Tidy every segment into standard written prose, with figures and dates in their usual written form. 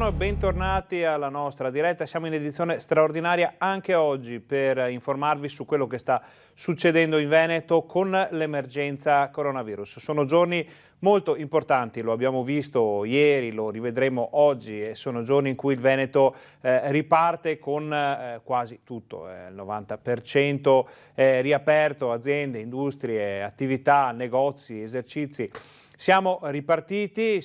Buongiorno e bentornati alla nostra diretta. Siamo in edizione straordinaria anche oggi per informarvi su quello che sta succedendo in Veneto con l'emergenza coronavirus. Sono giorni molto importanti, lo abbiamo visto ieri, lo rivedremo oggi e sono giorni in cui il Veneto riparte con quasi tutto, il 90% riaperto, aziende, industrie, attività, negozi, esercizi. Siamo ripartiti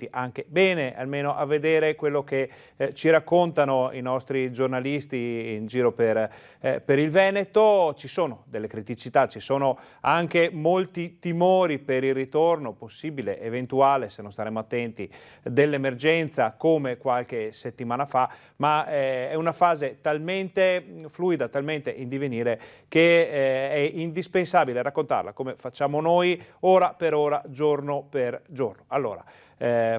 anche bene, almeno a vedere quello che ci raccontano i nostri giornalisti in giro per il Veneto. Ci sono delle criticità, ci sono anche molti timori per il ritorno possibile, eventuale, se non staremo attenti, dell'emergenza come qualche settimana fa, ma è una fase talmente fluida, talmente in divenire che è indispensabile raccontarla come facciamo noi, ora per ora, giorno per giorno. Allora,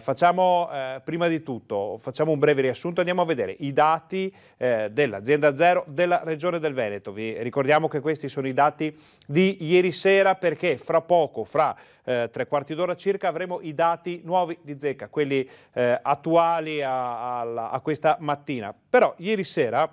facciamo prima di tutto un breve riassunto, andiamo a vedere i dati dell'Azienda Zero della Regione del Veneto. Vi ricordiamo che questi sono i dati di ieri sera perché fra poco, fra 3/4 d'ora circa, avremo i dati nuovi di Zecca, quelli attuali a questa mattina. Però ieri sera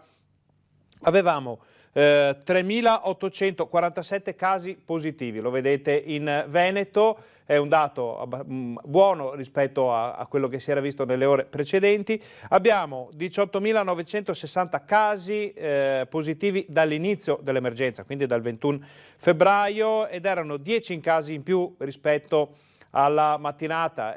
avevamo 3.847 casi positivi, lo vedete in Veneto, è un dato buono rispetto a quello che si era visto nelle ore precedenti. Abbiamo 18.960 casi positivi dall'inizio dell'emergenza, quindi dal 21 febbraio, ed erano 10 casi in più rispetto alla mattinata.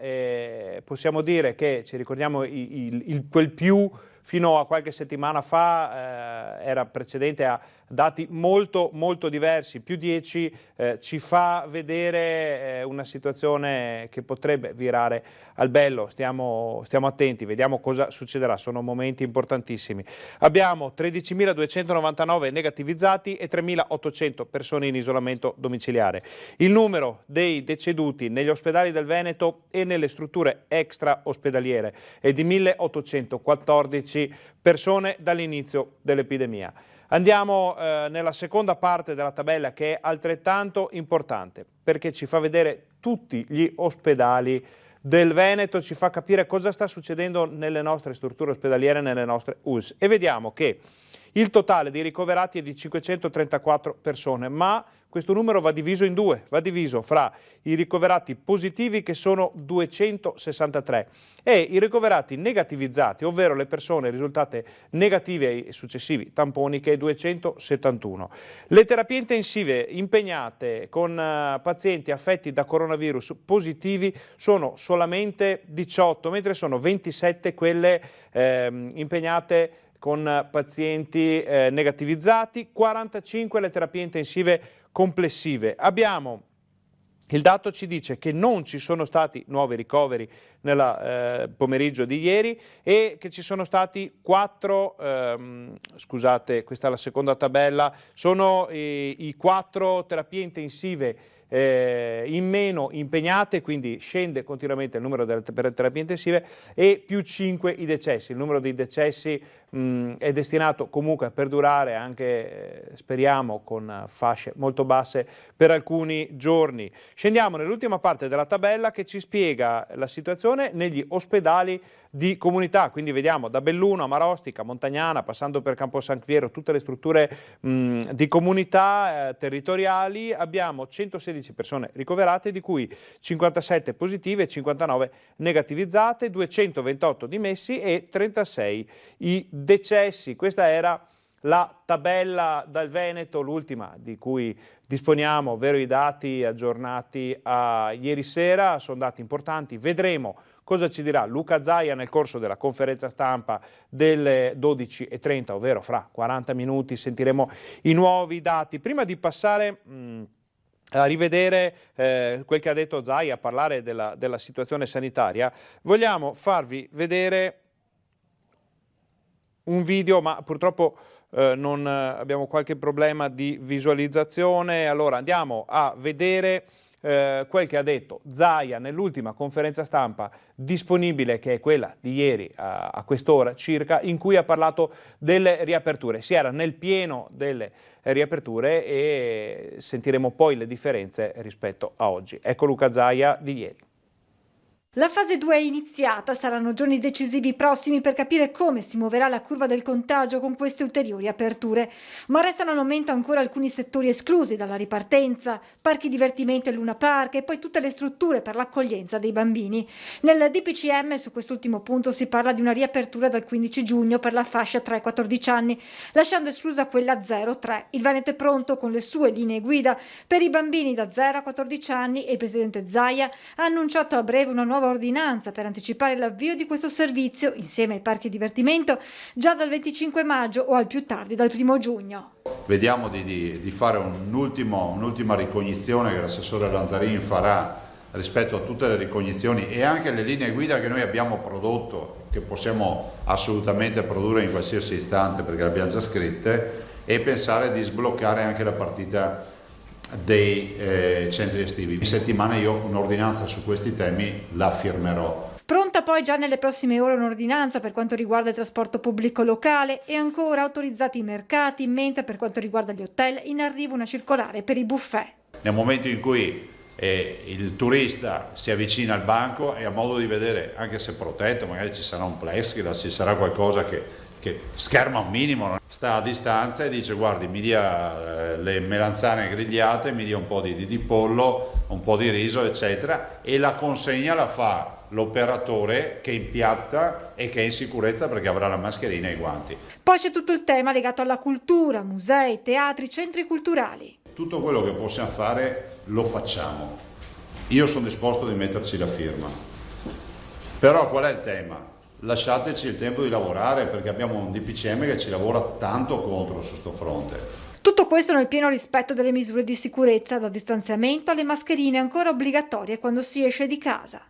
Possiamo dire che ci ricordiamo quel più fino a qualche settimana fa era precedente a dati molto diversi, più 10 ci fa vedere una situazione che potrebbe virare al bello. Stiamo attenti, vediamo cosa succederà, sono momenti importantissimi. Abbiamo 13.299 negativizzati e 3.800 persone in isolamento domiciliare. Il numero dei deceduti negli ospedali del Veneto e nelle strutture extra ospedaliere è di 1.814 persone dall'inizio dell'epidemia. Andiamo nella seconda parte della tabella, che è altrettanto importante perché ci fa vedere tutti gli ospedali del Veneto, ci fa capire cosa sta succedendo nelle nostre strutture ospedaliere, nelle nostre ULSS, e vediamo che il totale dei ricoverati è di 534 persone, ma questo numero va diviso in due, va diviso fra i ricoverati positivi, che sono 263, e i ricoverati negativizzati, ovvero le persone risultate negative ai successivi tamponi, che è 271. Le terapie intensive impegnate con pazienti affetti da coronavirus positivi sono solamente 18, mentre sono 27 quelle impegnate con pazienti negativizzati, 45 le terapie intensive complessive. Il dato ci dice che non ci sono stati nuovi ricoveri nel pomeriggio di ieri e che ci sono stati 4, scusate, questa è la seconda tabella, sono i 4 terapie intensive in meno impegnate, quindi scende continuamente il numero delle terapie intensive, e più 5 i decessi. Il numero dei decessi è destinato comunque a perdurare anche, speriamo, con fasce molto basse per alcuni giorni. Scendiamo nell'ultima parte della tabella che ci spiega la situazione negli ospedali di comunità, quindi vediamo da Belluno a Marostica, Montagnana, passando per Campo San Piero, tutte le strutture di comunità territoriali. Abbiamo 116 persone ricoverate, di cui 57 positive, 59 negativizzate, 228 dimessi e 36 i decessi. Questa era la tabella dal Veneto, l'ultima di cui disponiamo, ovvero i dati aggiornati a ieri sera. Sono dati importanti, vedremo cosa ci dirà Luca Zaia nel corso della conferenza stampa delle 12:30, ovvero fra 40 minuti sentiremo i nuovi dati. Prima di passare a rivedere quel che ha detto Zaia, a parlare della situazione sanitaria, vogliamo farvi vedere un video, ma purtroppo non abbiamo qualche problema di visualizzazione. Allora andiamo a vedere quel che ha detto Zaia nell'ultima conferenza stampa disponibile, che è quella di ieri a quest'ora circa, in cui ha parlato delle riaperture. Si era nel pieno delle riaperture e sentiremo poi le differenze rispetto a oggi. Ecco Luca Zaia di ieri. La fase 2 è iniziata, saranno giorni decisivi prossimi per capire come si muoverà la curva del contagio con queste ulteriori aperture, ma restano al momento ancora alcuni settori esclusi dalla ripartenza, parchi divertimento e Luna Park e poi tutte le strutture per l'accoglienza dei bambini. Nel DPCM su quest'ultimo punto si parla di una riapertura dal 15 giugno per la fascia 3-14 anni, lasciando esclusa quella 0-3. Il Veneto è pronto con le sue linee guida per i bambini da 0 a 14 anni e il presidente Zaia ha annunciato a breve una nuova ordinanza per anticipare l'avvio di questo servizio insieme ai parchi divertimento già dal 25 maggio o al più tardi dal 1 giugno. Vediamo di fare un'ultima ricognizione che l'assessore Lanzarin farà rispetto a tutte le ricognizioni e anche le linee guida che noi abbiamo prodotto, che possiamo assolutamente produrre in qualsiasi istante perché le abbiamo già scritte, e pensare di sbloccare anche la partita dei centri estivi. In settimana io un'ordinanza su questi temi la firmerò. Pronta poi già nelle prossime ore un'ordinanza per quanto riguarda il trasporto pubblico locale e ancora autorizzati i mercati, mentre per quanto riguarda gli hotel in arrivo una circolare per i buffet. Nel momento in cui il turista si avvicina al banco e ha modo di vedere, anche se protetto, magari ci sarà un plexiglass, ci sarà qualcosa che scherma un minimo, sta a distanza e dice guardi mi dia le melanzane grigliate, mi dia un po' di pollo, un po' di riso eccetera, e la consegna la fa l'operatore che impiatta e che è in sicurezza perché avrà la mascherina e i guanti. Poi c'è tutto il tema legato alla cultura, musei, teatri, centri culturali. Tutto quello che possiamo fare lo facciamo. Io sono disposto di metterci la firma. Però qual è il tema? Lasciateci il tempo di lavorare perché abbiamo un DPCM che ci lavora tanto contro su sto fronte. Tutto questo nel pieno rispetto delle misure di sicurezza, dal distanziamento alle mascherine ancora obbligatorie quando si esce di casa.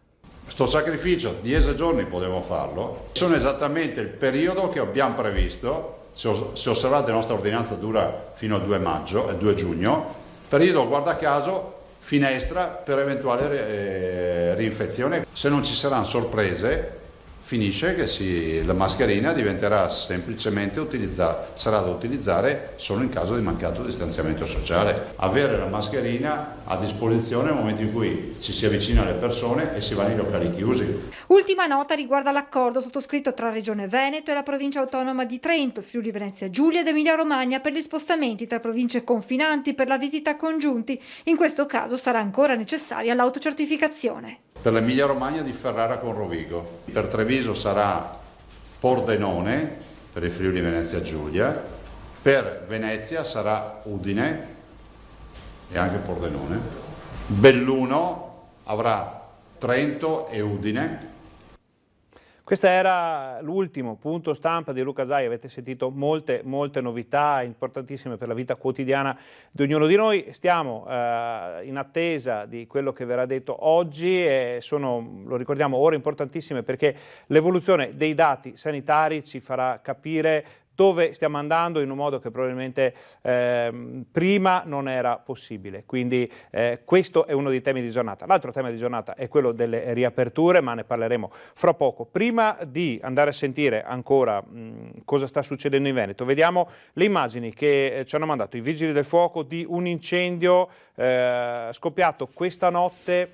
Sto sacrificio 10 giorni potevo farlo, sono esattamente il periodo che abbiamo previsto, se osservate la nostra ordinanza dura fino al 2 giugno, periodo guarda caso finestra per eventuale reinfezione. Se non ci saranno sorprese finisce che la mascherina diventerà semplicemente sarà da utilizzare solo in caso di mancato distanziamento sociale. Avere la mascherina a disposizione nel momento in cui ci si avvicina alle persone e si va nei locali chiusi. Ultima nota riguarda l'accordo sottoscritto tra Regione Veneto e la Provincia Autonoma di Trento, Friuli Venezia Giulia ed Emilia Romagna per gli spostamenti tra province confinanti per la visita congiunti. In questo caso sarà ancora necessaria l'autocertificazione. Per l'Emilia Romagna di Ferrara con Rovigo, per Treviso sarà Pordenone, per il Friuli Venezia Giulia, per Venezia sarà Udine e anche Pordenone, Belluno avrà Trento e Udine. Questo era l'ultimo punto stampa di Luca Zaia, avete sentito molte novità importantissime per la vita quotidiana di ognuno di noi. Stiamo in attesa di quello che verrà detto oggi e sono, lo ricordiamo, ore importantissime perché l'evoluzione dei dati sanitari ci farà capire dove stiamo andando in un modo che probabilmente prima non era possibile. Quindi questo è uno dei temi di giornata. L'altro tema di giornata è quello delle riaperture, ma ne parleremo fra poco. Prima di andare a sentire ancora cosa sta succedendo in Veneto, vediamo le immagini che ci hanno mandato i Vigili del Fuoco di un incendio scoppiato questa notte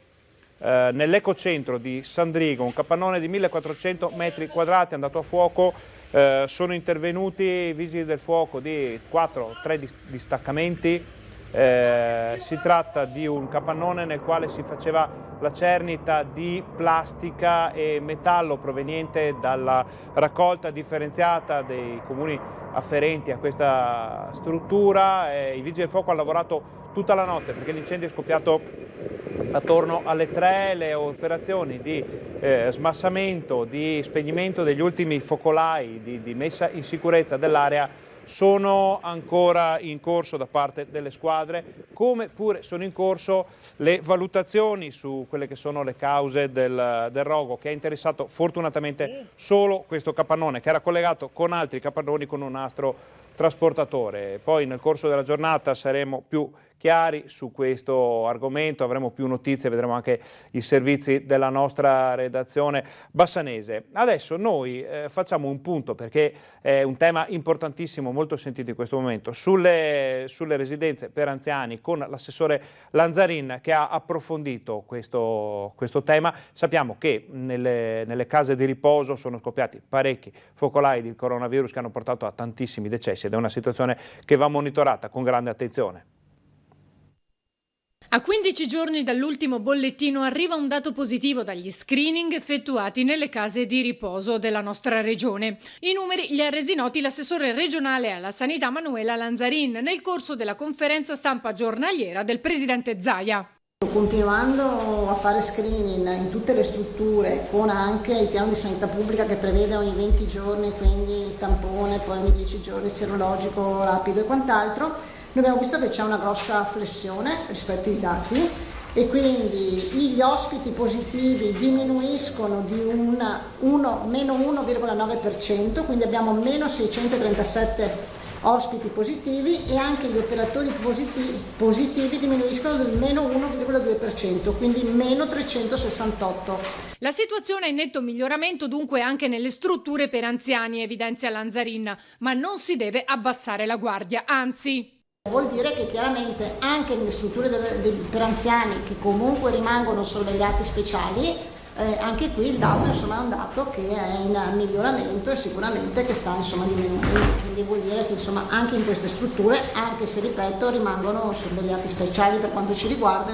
nell'ecocentro di Sandrigo, un capannone di 1400 metri quadrati andato a fuoco. Sono intervenuti i Vigili del Fuoco di 3 distaccamenti. Si tratta di un capannone nel quale si faceva la cernita di plastica e metallo proveniente dalla raccolta differenziata dei comuni afferenti a questa struttura. I Vigili del Fuoco hanno lavorato tutta la notte perché l'incendio è scoppiato attorno alle 3, le operazioni di smassamento, di spegnimento degli ultimi focolai, di messa in sicurezza dell'area sono ancora in corso da parte delle squadre, come pure sono in corso le valutazioni su quelle che sono le cause del rogo che ha interessato fortunatamente solo questo capannone che era collegato con altri capannoni con un nastro trasportatore. Poi nel corso della giornata saremo più chiari su questo argomento, avremo più notizie, vedremo anche i servizi della nostra redazione bassanese. Adesso noi facciamo un punto, perché è un tema importantissimo, molto sentito in questo momento, sulle residenze per anziani, con l'assessore Lanzarin che ha approfondito questo tema. Sappiamo che nelle case di riposo sono scoppiati parecchi focolai di coronavirus che hanno portato a tantissimi decessi ed è una situazione che va monitorata con grande attenzione. A 15 giorni dall'ultimo bollettino arriva un dato positivo dagli screening effettuati nelle case di riposo della nostra regione. I numeri li ha resi noti l'assessore regionale alla sanità Manuela Lanzarin nel corso della conferenza stampa giornaliera del presidente Zaia. Continuando a fare screening in tutte le strutture, con anche il piano di sanità pubblica che prevede ogni 20 giorni, quindi il tampone, poi ogni 10 giorni serologico rapido e quant'altro, noi abbiamo visto che c'è una grossa flessione rispetto ai dati e quindi gli ospiti positivi diminuiscono di meno 1,9%, quindi abbiamo meno 637 ospiti positivi e anche gli operatori positivi diminuiscono del meno 1,2%, quindi meno 368. La situazione è in netto miglioramento dunque anche nelle strutture per anziani, evidenzia Lanzarin, ma non si deve abbassare la guardia, anzi. Vuol dire che chiaramente anche nelle strutture per anziani che comunque rimangono sorvegliati speciali, anche qui il dato è un dato che è in miglioramento e sicuramente che sta diminuendo, quindi vuol dire che anche in queste strutture, anche se ripeto rimangono sorvegliati speciali per quanto ci riguarda,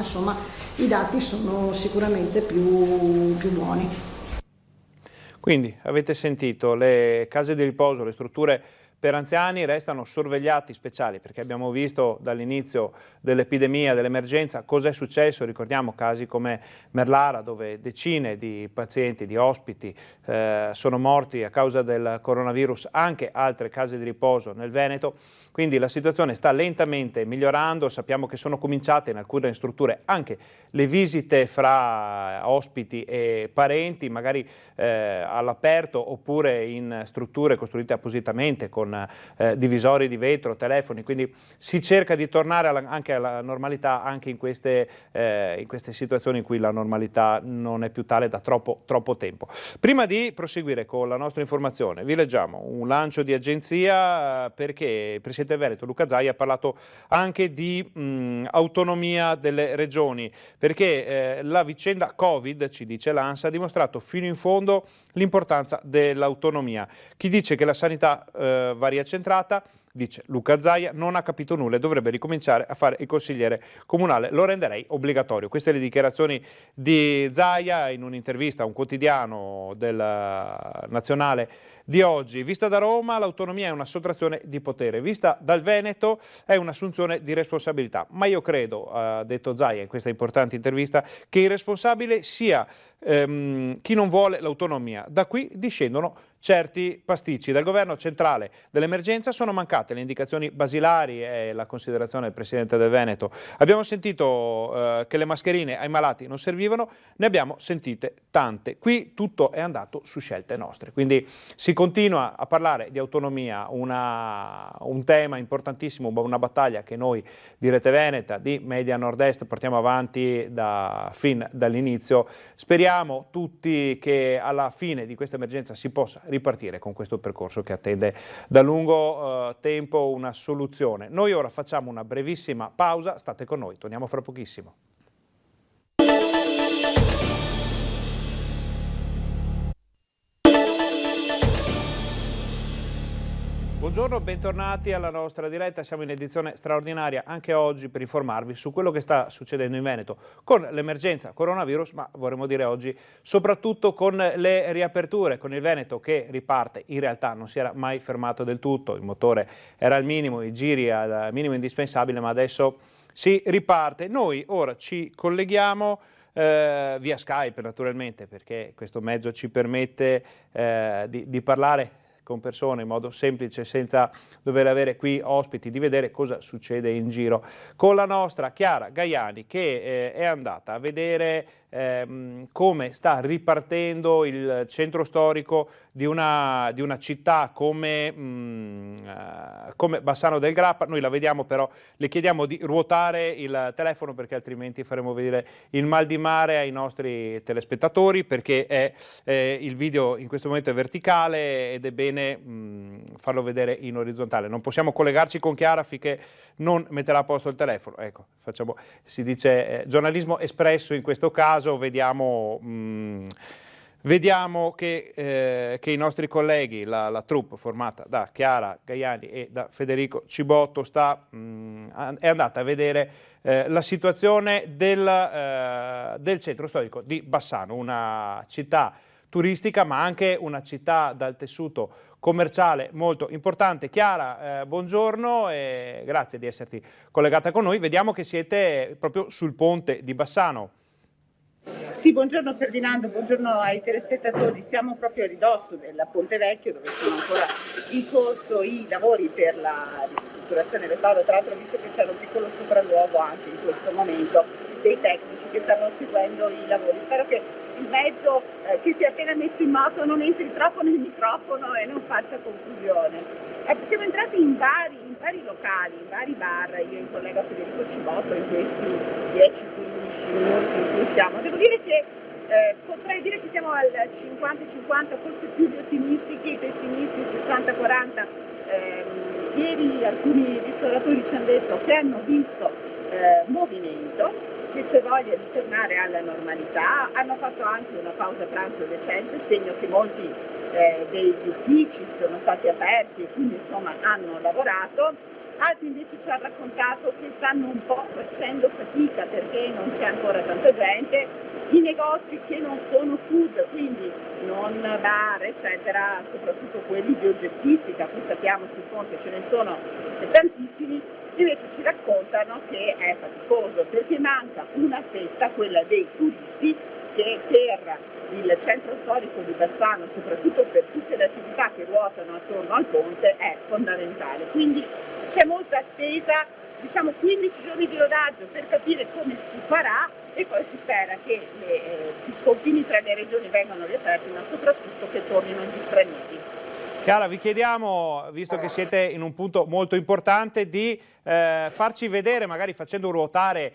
i dati sono sicuramente più buoni. Quindi avete sentito, le case di riposo, le strutture per anziani restano sorvegliati speciali, perché abbiamo visto dall'inizio dell'epidemia, dell'emergenza, cosa è successo. Ricordiamo casi come Merlara, dove decine di pazienti, di ospiti sono morti a causa del coronavirus, anche altre case di riposo nel Veneto. Quindi la situazione sta lentamente migliorando, sappiamo che sono cominciate in alcune strutture anche le visite fra ospiti e parenti, magari all'aperto oppure in strutture costruite appositamente con divisori di vetro, telefoni, quindi si cerca di tornare anche alla normalità anche in queste situazioni in cui la normalità non è più tale da troppo tempo. Prima di proseguire con la nostra informazione vi leggiamo un lancio di agenzia perché il Presidente del Veneto Luca Zaia ha parlato anche di autonomia delle regioni, perché la vicenda Covid, ci dice l'ANSA, ha dimostrato fino in fondo l'importanza dell'autonomia. Chi dice che la sanità va riaccentrata, dice Luca Zaia, non ha capito nulla e dovrebbe ricominciare a fare il consigliere comunale, lo renderei obbligatorio. Queste le dichiarazioni di Zaia in un'intervista a un quotidiano del nazionale di oggi. Vista da Roma l'autonomia è una sottrazione di potere, vista dal Veneto è un'assunzione di responsabilità, ma io credo, ha detto Zaia in questa importante intervista, che il responsabile sia chi non vuole l'autonomia. Da qui discendono certi pasticci. Dal governo centrale dell'emergenza sono mancate le indicazioni basilari e la considerazione del Presidente del Veneto. Abbiamo sentito che le mascherine ai malati non servivano, ne abbiamo sentite tante. Qui tutto è andato su scelte nostre. Quindi si continua a parlare di autonomia, un tema importantissimo, una battaglia che noi di Rete Veneta, di Media Nord-Est portiamo avanti fin dall'inizio. Speriamo tutti che alla fine di questa emergenza si possa ripartire con questo percorso che attende da lungo tempo una soluzione. Noi ora facciamo una brevissima pausa, state con noi, torniamo fra pochissimo. Buongiorno, bentornati alla nostra diretta, siamo in edizione straordinaria anche oggi per informarvi su quello che sta succedendo in Veneto con l'emergenza coronavirus, ma vorremmo dire oggi soprattutto con le riaperture, con il Veneto che riparte, in realtà non si era mai fermato del tutto, il motore era al minimo, i giri al minimo indispensabile, ma adesso si riparte. Noi ora ci colleghiamo via Skype naturalmente, perché questo mezzo ci permette di parlare con persone in modo semplice, senza dover avere qui ospiti, di vedere cosa succede in giro, con la nostra Chiara Gaiani che è andata a vedere come sta ripartendo il centro storico di una città come Bassano del Grappa. Noi la vediamo, però le chiediamo di ruotare il telefono perché altrimenti faremo vedere il mal di mare ai nostri telespettatori, perché il video in questo momento è verticale ed è bene farlo vedere in orizzontale. Non possiamo collegarci con Chiara finché non metterà a posto il telefono. Ecco, si dice giornalismo espresso in questo caso. Vediamo che i nostri colleghi, la troupe formata da Chiara Gaiani e da Federico Cibotto è andata a vedere la situazione del centro storico di Bassano, una città turistica ma anche una città dal tessuto commerciale molto importante. Chiara, buongiorno e grazie di esserti collegata con noi. Vediamo che siete proprio sul ponte di Bassano. Sì, buongiorno Ferdinando, buongiorno ai telespettatori. Siamo proprio a ridosso del Ponte Vecchio, dove sono ancora in corso i lavori per la ristrutturazione e restauro. Tra l'altro, visto che c'è un piccolo sopralluogo anche in questo momento dei tecnici che stanno seguendo i lavori. Spero che il mezzo che si è appena messo in moto non entri troppo nel microfono e non faccia confusione. Siamo entrati in vari locali, in vari bar, io e il collega Federico Cibotto, in questi 10-15 minuti in cui siamo. Devo dire che potrei dire che siamo al 50-50, forse più gli ottimisti che i pessimisti, 60-40. Ieri alcuni ristoratori ci hanno detto che hanno visto movimento, che c'è voglia di tornare alla normalità, hanno fatto anche una pausa pranzo decente, segno che molti degli uffici sono stati aperti e quindi insomma hanno lavorato. Altri invece ci hanno raccontato che stanno un po' facendo fatica perché non c'è ancora tanta gente, i negozi che non sono food, quindi non bar eccetera, soprattutto quelli di oggettistica, qui sappiamo sul ponte ce ne sono tantissimi, invece ci raccontano che è faticoso perché manca una fetta, quella dei turisti, che per il centro storico di Bassano, soprattutto per tutte le attività che ruotano attorno al ponte, è fondamentale. Quindi c'è molta attesa, diciamo 15 giorni di rodaggio per capire come si farà e poi si spera che i confini tra le regioni vengano riaperti, ma soprattutto che tornino gli stranieri. Chiara, vi chiediamo, visto che siete in un punto molto importante, di farci vedere, magari facendo ruotare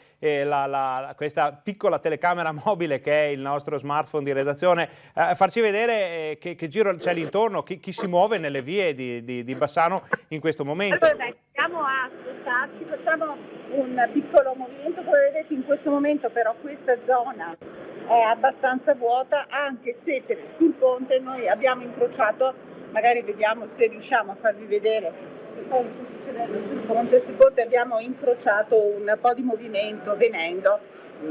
questa piccola telecamera mobile che è il nostro smartphone di redazione, farci vedere che giro c'è l'intorno, chi si muove nelle vie di Bassano in questo momento. Allora dai, andiamo a spostarci, facciamo un piccolo movimento, come vedete in questo momento però questa zona è abbastanza vuota, anche se sul ponte noi abbiamo incrociato, magari vediamo se riusciamo a farvi vedere che cosa sta succedendo sul ponte. Sul ponte abbiamo incrociato un po' di movimento venendo.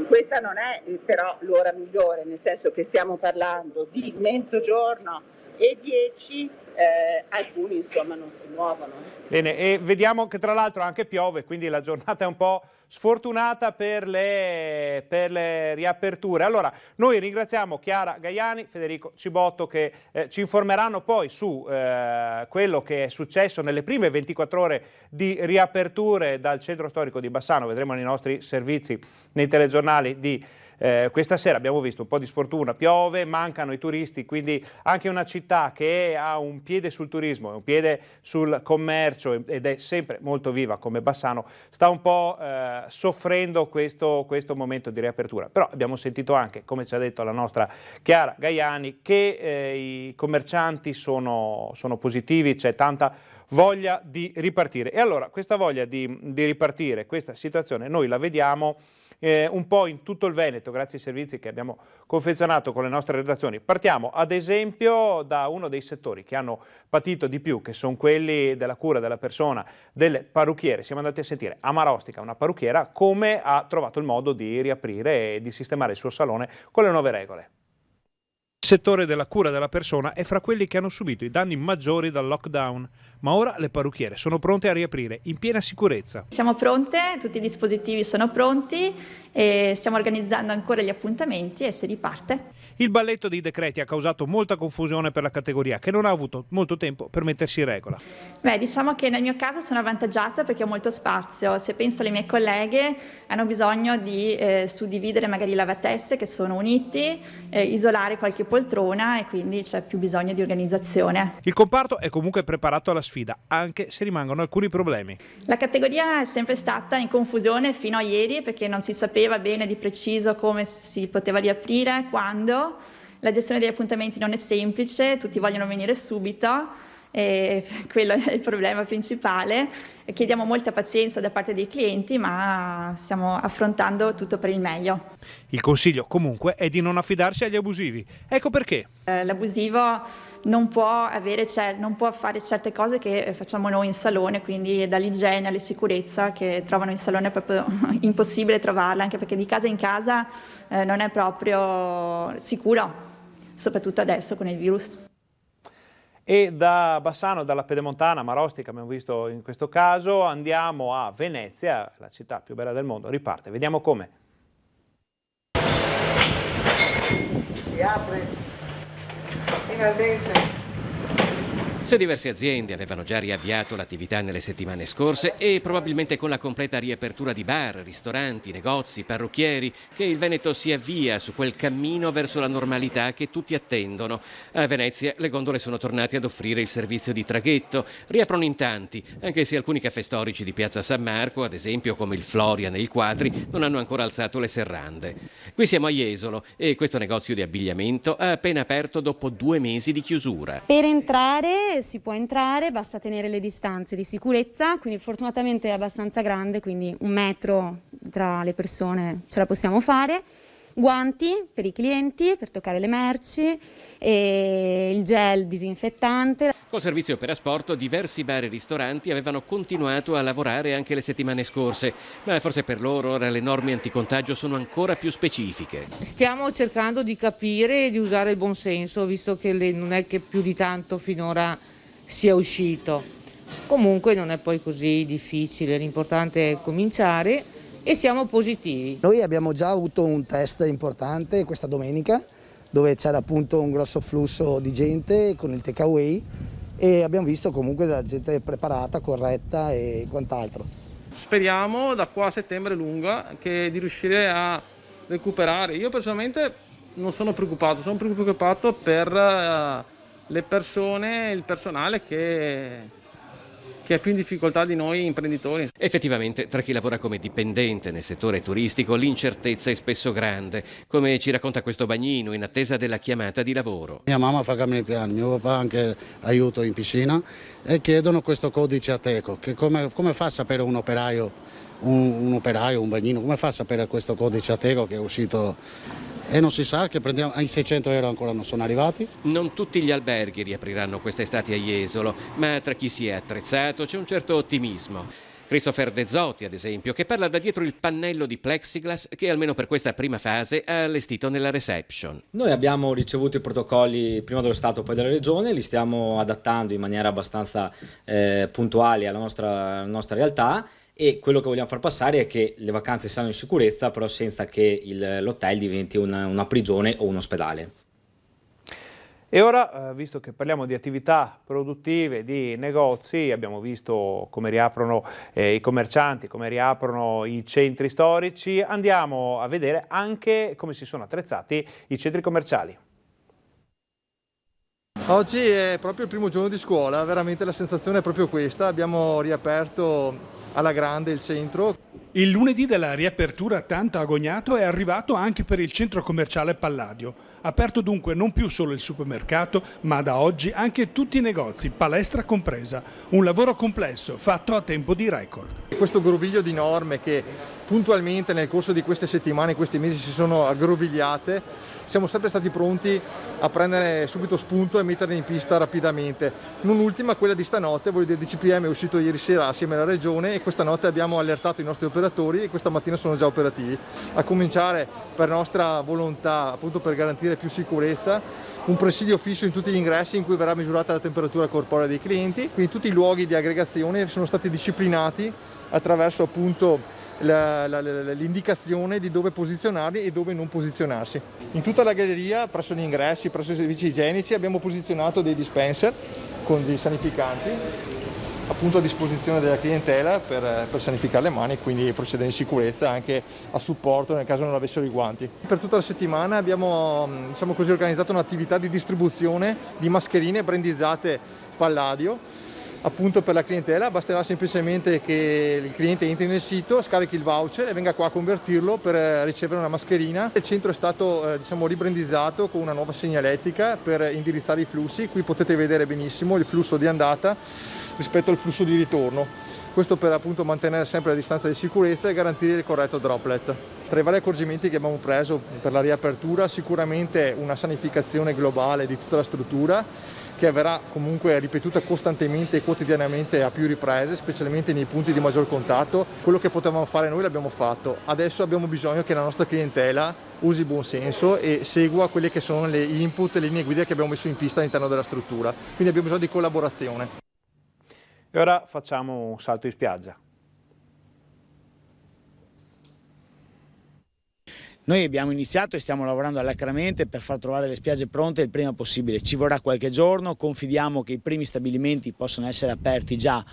Questa non è però l'ora migliore, nel senso che stiamo parlando di mezzogiorno e 10, alcuni insomma non si muovono. Bene, e vediamo che tra l'altro anche piove, quindi la giornata è un po' sfortunata per le riaperture. Allora, noi ringraziamo Chiara Gaiani, Federico Cibotto che ci informeranno poi su quello che è successo nelle prime 24 ore di riaperture dal centro storico di Bassano. Vedremo nei nostri servizi, nei telegiornali di questa sera. Abbiamo visto un po' di sfortuna, piove, mancano i turisti, quindi anche una città che ha un piede sul turismo, un piede sul commercio ed è sempre molto viva come Bassano, sta un po' soffrendo questo momento di riapertura. Però abbiamo sentito anche, come ci ha detto la nostra Chiara Gaiani, che i commercianti sono positivi, c'è tanta voglia di ripartire. E allora questa voglia di ripartire, questa situazione noi la vediamo un po' in tutto il Veneto, grazie ai servizi che abbiamo confezionato con le nostre redazioni. Partiamo ad esempio da uno dei settori che hanno patito di più, che sono quelli della cura della persona, delle parrucchiere. Siamo andati a sentire a Marostica, una parrucchiera, come ha trovato il modo di riaprire e di sistemare il suo salone con le nuove regole. Il settore della cura della persona è fra quelli che hanno subito i danni maggiori dal lockdown, ma ora le parrucchiere sono pronte a riaprire in piena sicurezza. Siamo pronte, tutti i dispositivi sono pronti e stiamo organizzando ancora gli appuntamenti e si riparte. Il balletto dei decreti ha causato molta confusione per la categoria, che non ha avuto molto tempo per mettersi in regola. Beh, diciamo che nel mio caso sono avvantaggiata perché ho molto spazio. Se penso alle mie colleghe, hanno bisogno di suddividere magari i lavatesse che sono uniti, isolare qualche poltrona e quindi c'è più bisogno di organizzazione. Il comparto è comunque preparato alla sfida, anche se rimangono alcuni problemi. La categoria è sempre stata in confusione fino a ieri perché non si sapeva bene di preciso come si poteva riaprire, quando. La gestione degli appuntamenti non è semplice, tutti vogliono venire subito e quello è il problema principale. Chiediamo molta pazienza da parte dei clienti, ma stiamo affrontando tutto per il meglio. Il consiglio comunque è di non affidarsi agli abusivi. Ecco perché. L'abusivo non può fare certe cose che facciamo noi in salone, quindi dall'igiene alla sicurezza che trovano in salone è proprio impossibile trovarla, anche perché di casa in casa non è proprio sicuro, soprattutto adesso con il virus. E da Bassano, dalla Pedemontana, Marostica, che abbiamo visto in questo caso, andiamo a Venezia, la città più bella del mondo, riparte. Vediamo come. Si apre finalmente. Se diverse aziende avevano già riavviato l'attività nelle settimane scorse e probabilmente con la completa riapertura di bar, ristoranti, negozi, parrucchieri, che il Veneto si avvia su quel cammino verso la normalità che tutti attendono. A Venezia le gondole sono tornate ad offrire il servizio di traghetto. Riaprono in tanti, anche se alcuni caffè storici di Piazza San Marco, ad esempio come il Florian e il Quadri, non hanno ancora alzato le serrande. Qui siamo a Jesolo e questo negozio di abbigliamento ha appena aperto dopo 2 mesi di chiusura. Per entrare si può entrare, basta tenere le distanze di sicurezza, quindi fortunatamente è abbastanza grande, quindi 1 metro tra le persone ce la possiamo fare. Guanti per i clienti, per toccare le merci, e il gel disinfettante. Col servizio per asporto diversi bar e ristoranti avevano continuato a lavorare anche le settimane scorse, ma forse per loro ora le norme anticontagio sono ancora più specifiche. Stiamo cercando di capire e di usare il buonsenso, visto che non è che più di tanto finora sia uscito. Comunque non è poi così difficile, l'importante è cominciare e siamo positivi. Noi abbiamo già avuto un test importante questa domenica, dove c'era appunto un grosso flusso di gente con il takeaway e abbiamo visto comunque della gente preparata, corretta e quant'altro. Speriamo da qua a settembre lunga di riuscire a recuperare. Io personalmente non sono preoccupato, sono preoccupato per le persone, il personale che è più in difficoltà di noi imprenditori. Effettivamente, tra chi lavora come dipendente nel settore turistico, l'incertezza è spesso grande, come ci racconta questo bagnino in attesa della chiamata di lavoro. Mia mamma fa cammini piani, mio papà anche aiuto in piscina e chiedono questo codice Ateco, che come fa a sapere un operaio, un bagnino, come fa a sapere questo codice Ateco che è uscito? E non si sa che prendiamo, i 600 euro ancora non sono arrivati. Non tutti gli alberghi riapriranno quest'estate a Jesolo, ma tra chi si è attrezzato c'è un certo ottimismo. Christopher De Zotti, ad esempio, che parla da dietro il pannello di plexiglass che almeno per questa prima fase ha allestito nella reception. Noi abbiamo ricevuto i protocolli prima dello Stato, poi dalla Regione, li stiamo adattando in maniera abbastanza puntuale alla nostra realtà. E quello che vogliamo far passare è che le vacanze siano in sicurezza, però senza che l'hotel diventi una prigione o un ospedale. E ora, visto che parliamo di attività produttive, di negozi, abbiamo visto come riaprono i commercianti, come riaprono i centri storici, andiamo a vedere anche come si sono attrezzati i centri commerciali. Oggi è proprio il primo giorno di scuola, veramente la sensazione è proprio questa, abbiamo riaperto alla grande il centro. Il lunedì della riapertura tanto agognato è arrivato anche per il centro commerciale Palladio. Aperto dunque non più solo il supermercato, ma da oggi anche tutti i negozi, palestra compresa. Un lavoro complesso, fatto a tempo di record. Questo groviglio di norme che puntualmente nel corso di queste settimane, questi mesi si sono aggrovigliate, siamo sempre stati pronti a prendere subito spunto e metterle in pista rapidamente. Non ultima quella di stanotte, il DCPM è uscito ieri sera assieme alla Regione e questa notte abbiamo allertato i nostri operatori e questa mattina sono già operativi. A cominciare per nostra volontà, appunto per garantire più sicurezza, un presidio fisso in tutti gli ingressi in cui verrà misurata la temperatura corporea dei clienti, quindi tutti i luoghi di aggregazione sono stati disciplinati attraverso appunto l'indicazione di dove posizionarli e dove non posizionarsi. In tutta la galleria, presso gli ingressi, presso i servizi igienici, abbiamo posizionato dei dispenser con dei sanificanti appunto a disposizione della clientela per sanificare le mani e quindi procedere in sicurezza anche a supporto nel caso non avessero i guanti. Per tutta la settimana abbiamo organizzato un'attività di distribuzione di mascherine brandizzate Palladio appunto per la clientela. Basterà semplicemente che il cliente entri nel sito, scarichi il voucher e venga qua a convertirlo per ricevere una mascherina. Il centro è stato ribrandizzato con una nuova segnaletica per indirizzare i flussi. Qui potete vedere benissimo il flusso di andata rispetto al flusso di ritorno. Questo per appunto mantenere sempre la distanza di sicurezza e garantire il corretto droplet. Tra i vari accorgimenti che abbiamo preso per la riapertura, sicuramente una sanificazione globale di tutta la struttura, che verrà comunque ripetuta costantemente e quotidianamente a più riprese, specialmente nei punti di maggior contatto. Quello che potevamo fare noi l'abbiamo fatto, adesso abbiamo bisogno che la nostra clientela usi buon senso e segua quelle che sono le input e le linee guida che abbiamo messo in pista all'interno della struttura, quindi abbiamo bisogno di collaborazione. E ora facciamo un salto in spiaggia. Noi abbiamo iniziato e stiamo lavorando alacremente per far trovare le spiagge pronte il prima possibile. Ci vorrà qualche giorno, confidiamo che i primi stabilimenti possano essere aperti già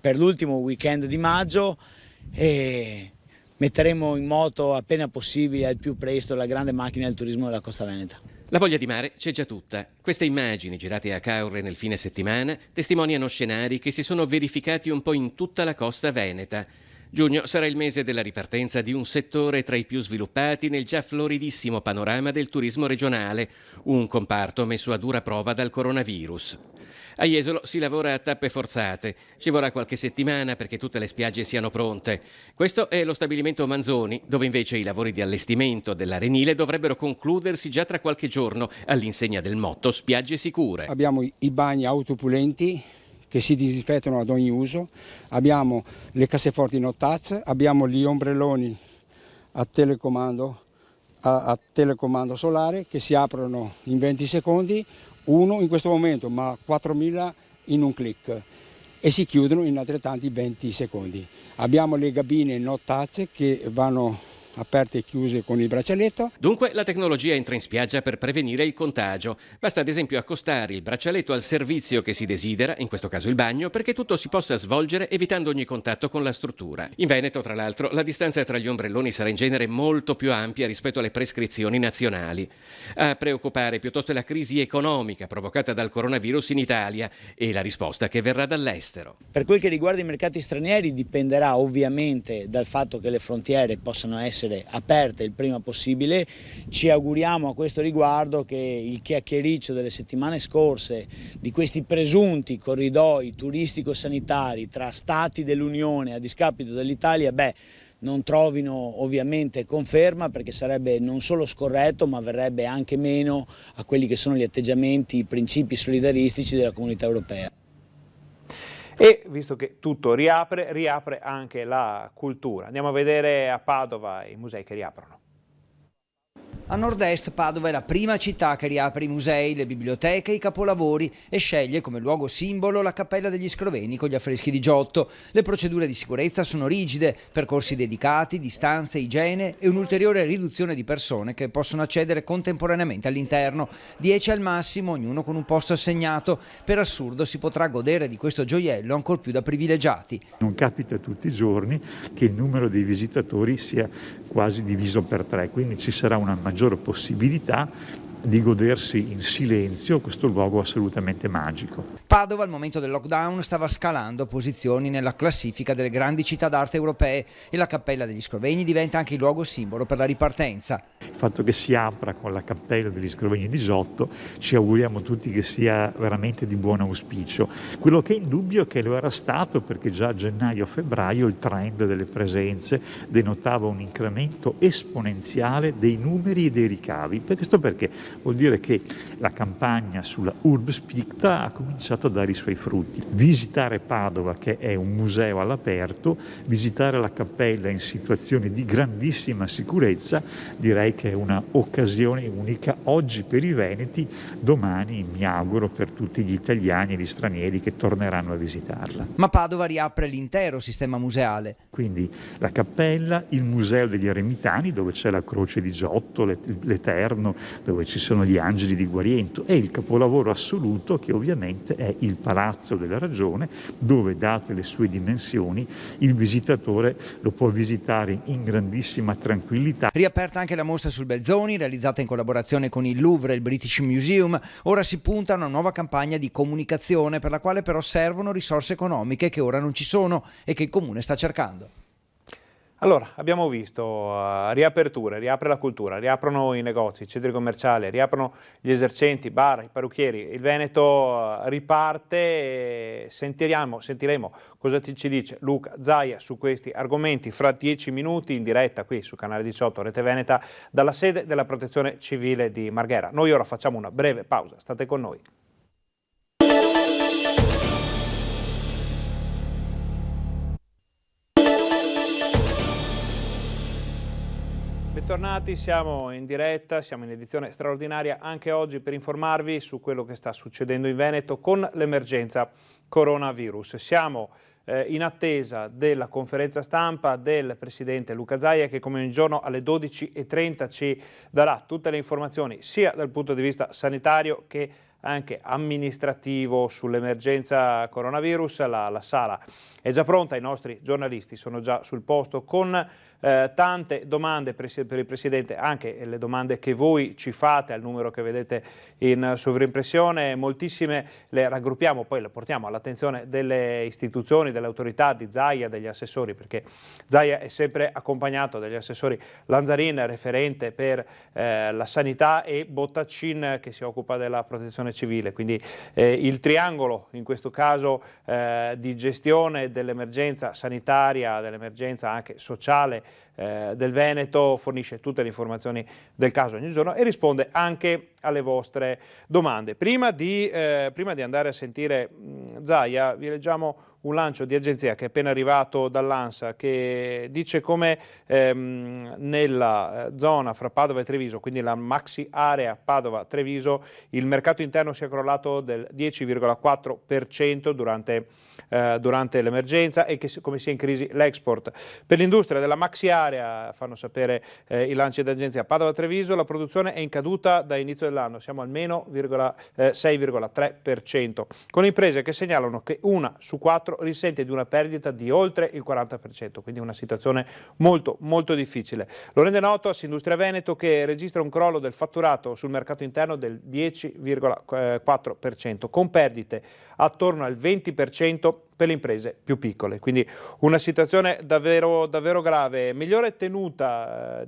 per l'ultimo weekend di maggio e metteremo in moto appena possibile al più presto la grande macchina del turismo della Costa Veneta. La voglia di mare c'è già tutta. Queste immagini girate a Caorle nel fine settimana testimoniano scenari che si sono verificati un po' in tutta la costa veneta. Giugno sarà il mese della ripartenza di un settore tra i più sviluppati nel già floridissimo panorama del turismo regionale, un comparto messo a dura prova dal coronavirus. A Jesolo si lavora a tappe forzate. Ci vorrà qualche settimana perché tutte le spiagge siano pronte. Questo è lo stabilimento Manzoni, dove invece i lavori di allestimento dell'arenile dovrebbero concludersi già tra qualche giorno, all'insegna del motto Spiagge sicure. Abbiamo i bagni autopulenti che si disinfettano ad ogni uso, abbiamo le casseforti no touch, abbiamo gli ombrelloni a telecomando solare che si aprono in 20 secondi, uno in questo momento, ma 4.000 in un clic, e si chiudono in altrettanti 20 secondi. Abbiamo le gabine no touch che vanno aperte e chiuse con il braccialetto. Dunque la tecnologia entra in spiaggia per prevenire il contagio. Basta ad esempio accostare il braccialetto al servizio che si desidera, in questo caso il bagno, perché tutto si possa svolgere evitando ogni contatto con la struttura. In Veneto, tra l'altro, la distanza tra gli ombrelloni sarà in genere molto più ampia rispetto alle prescrizioni nazionali. A preoccupare piuttosto è la crisi economica provocata dal coronavirus in Italia e la risposta che verrà dall'estero. Per quel che riguarda i mercati stranieri dipenderà ovviamente dal fatto che le frontiere possano essere aperte il prima possibile. Ci auguriamo a questo riguardo che il chiacchiericcio delle settimane scorse di questi presunti corridoi turistico-sanitari tra stati dell'Unione a discapito dell'Italia non trovino ovviamente conferma, perché sarebbe non solo scorretto ma verrebbe anche meno a quelli che sono gli atteggiamenti, i principi solidaristici della Comunità Europea. E visto che tutto riapre anche la cultura. Andiamo a vedere a Padova i musei che riaprono. A nord-est Padova è la prima città che riapre i musei, le biblioteche, i capolavori e sceglie come luogo simbolo la Cappella degli Scroveni con gli affreschi di Giotto. Le procedure di sicurezza sono rigide, percorsi dedicati, distanze, igiene e un'ulteriore riduzione di persone che possono accedere contemporaneamente all'interno. 10 al massimo, ognuno con un posto assegnato. Per assurdo si potrà godere di questo gioiello ancor più da privilegiati. Non capita tutti i giorni che il numero dei visitatori sia quasi diviso per 3, quindi ci sarà una maggiore possibilità di godersi in silenzio questo luogo assolutamente magico. Padova al momento del lockdown stava scalando posizioni nella classifica delle grandi città d'arte europee e la Cappella degli Scrovegni diventa anche il luogo simbolo per la ripartenza. Il fatto che si apra con la Cappella degli Scrovegni di Giotto ci auguriamo tutti che sia veramente di buon auspicio. Quello che è indubbio è che lo era stato, perché già a gennaio-febbraio il trend delle presenze denotava un incremento esponenziale dei numeri e dei ricavi. Questo perché vuol dire che la campagna sulla Urbs Picta ha cominciato a dare i suoi frutti. Visitare Padova, che è un museo all'aperto, visitare la cappella in situazioni di grandissima sicurezza, direi che è una occasione unica oggi per i veneti, domani mi auguro per tutti gli italiani e gli stranieri che torneranno a visitarla. Ma Padova riapre l'intero sistema museale. Quindi la cappella, il museo degli Eremitani, dove c'è la croce di Giotto, l'Eterno, dove ci sono gli angeli di Guariento, e il capolavoro assoluto che ovviamente è il Palazzo della Ragione, dove, date le sue dimensioni, il visitatore lo può visitare in grandissima tranquillità. Riaperta anche la mostra sul Belzoni, realizzata in collaborazione con il Louvre e il British Museum. Ora si punta a una nuova campagna di comunicazione, per la quale però servono risorse economiche che ora non ci sono e che il Comune sta cercando. Allora, abbiamo visto riaperture, riapre la cultura, riaprono i negozi, i centri commerciali, riaprono gli esercenti, i bar, i parrucchieri. Il Veneto riparte e sentiremo cosa ci dice Luca Zaia su questi argomenti fra 10 minuti in diretta qui su Canale 18 Rete Veneta dalla sede della Protezione Civile di Marghera. Noi ora facciamo una breve pausa, state con noi. Bentornati, siamo in diretta, siamo in edizione straordinaria anche oggi per informarvi su quello che sta succedendo in Veneto con l'emergenza coronavirus. Siamo in attesa della conferenza stampa del Presidente Luca Zaia, che come ogni giorno alle 12:30 ci darà tutte le informazioni sia dal punto di vista sanitario che anche amministrativo sull'emergenza coronavirus. La sala è già pronta, i nostri giornalisti sono già sul posto con tante domande per il Presidente, anche le domande che voi ci fate al numero che vedete in sovrimpressione. Moltissime le raggruppiamo, poi le portiamo all'attenzione delle istituzioni, delle autorità, di Zaia, degli assessori, perché Zaia è sempre accompagnato dagli assessori Lanzarin, referente per la sanità, e Bottaccin, che si occupa della protezione civile. Quindi il triangolo, in questo caso, di gestione dell'emergenza sanitaria, dell'emergenza anche sociale del Veneto, fornisce tutte le informazioni del caso ogni giorno e risponde anche alle vostre domande. Prima di andare a sentire Zaia, vi leggiamo un lancio di agenzia che è appena arrivato dall'ANSA, che dice come nella zona fra Padova e Treviso, quindi la maxi area Padova-Treviso, il mercato interno sia crollato del 10,4% durante l'emergenza e che come sia in crisi l'export. Per l'industria della maxi area, fanno sapere i lanci d'agenzia Padova-Treviso, la produzione è in caduta da inizio dell'anno, siamo al meno 6,3%, con imprese che segnalano che 1 su 4 risente di una perdita di oltre il 40%, quindi una situazione molto molto difficile. Lo rende noto Assindustria Veneto, che registra un crollo del fatturato sul mercato interno del 10,4%, con perdite attorno al 20% per le imprese più piccole, quindi una situazione davvero grave. Migliore tenuta,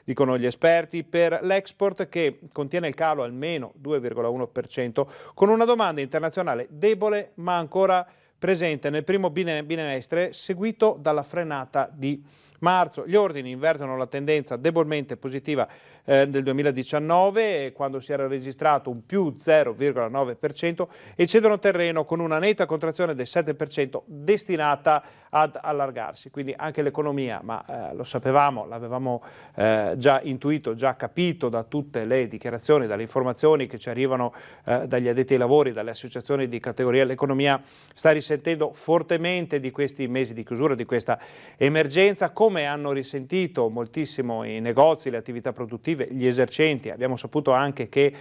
dicono gli esperti, per l'export, che contiene il calo al meno 2,1%, con una domanda internazionale debole ma ancora presente nel primo bimestre, seguito dalla frenata di marzo. Gli ordini invertono la tendenza debolmente positiva del 2019, quando si era registrato un più 0,9%, e cedono terreno con una netta contrazione del 7% destinata ad allargarsi. Quindi anche l'economia, ma lo sapevamo, l'avevamo già intuito, già capito da tutte le dichiarazioni, dalle informazioni che ci arrivano dagli addetti ai lavori, dalle associazioni di categoria, l'economia sta risentendo fortemente di questi mesi di chiusura, di questa emergenza, come hanno risentito moltissimo i negozi, le attività produttive, gli esercenti. Abbiamo saputo anche che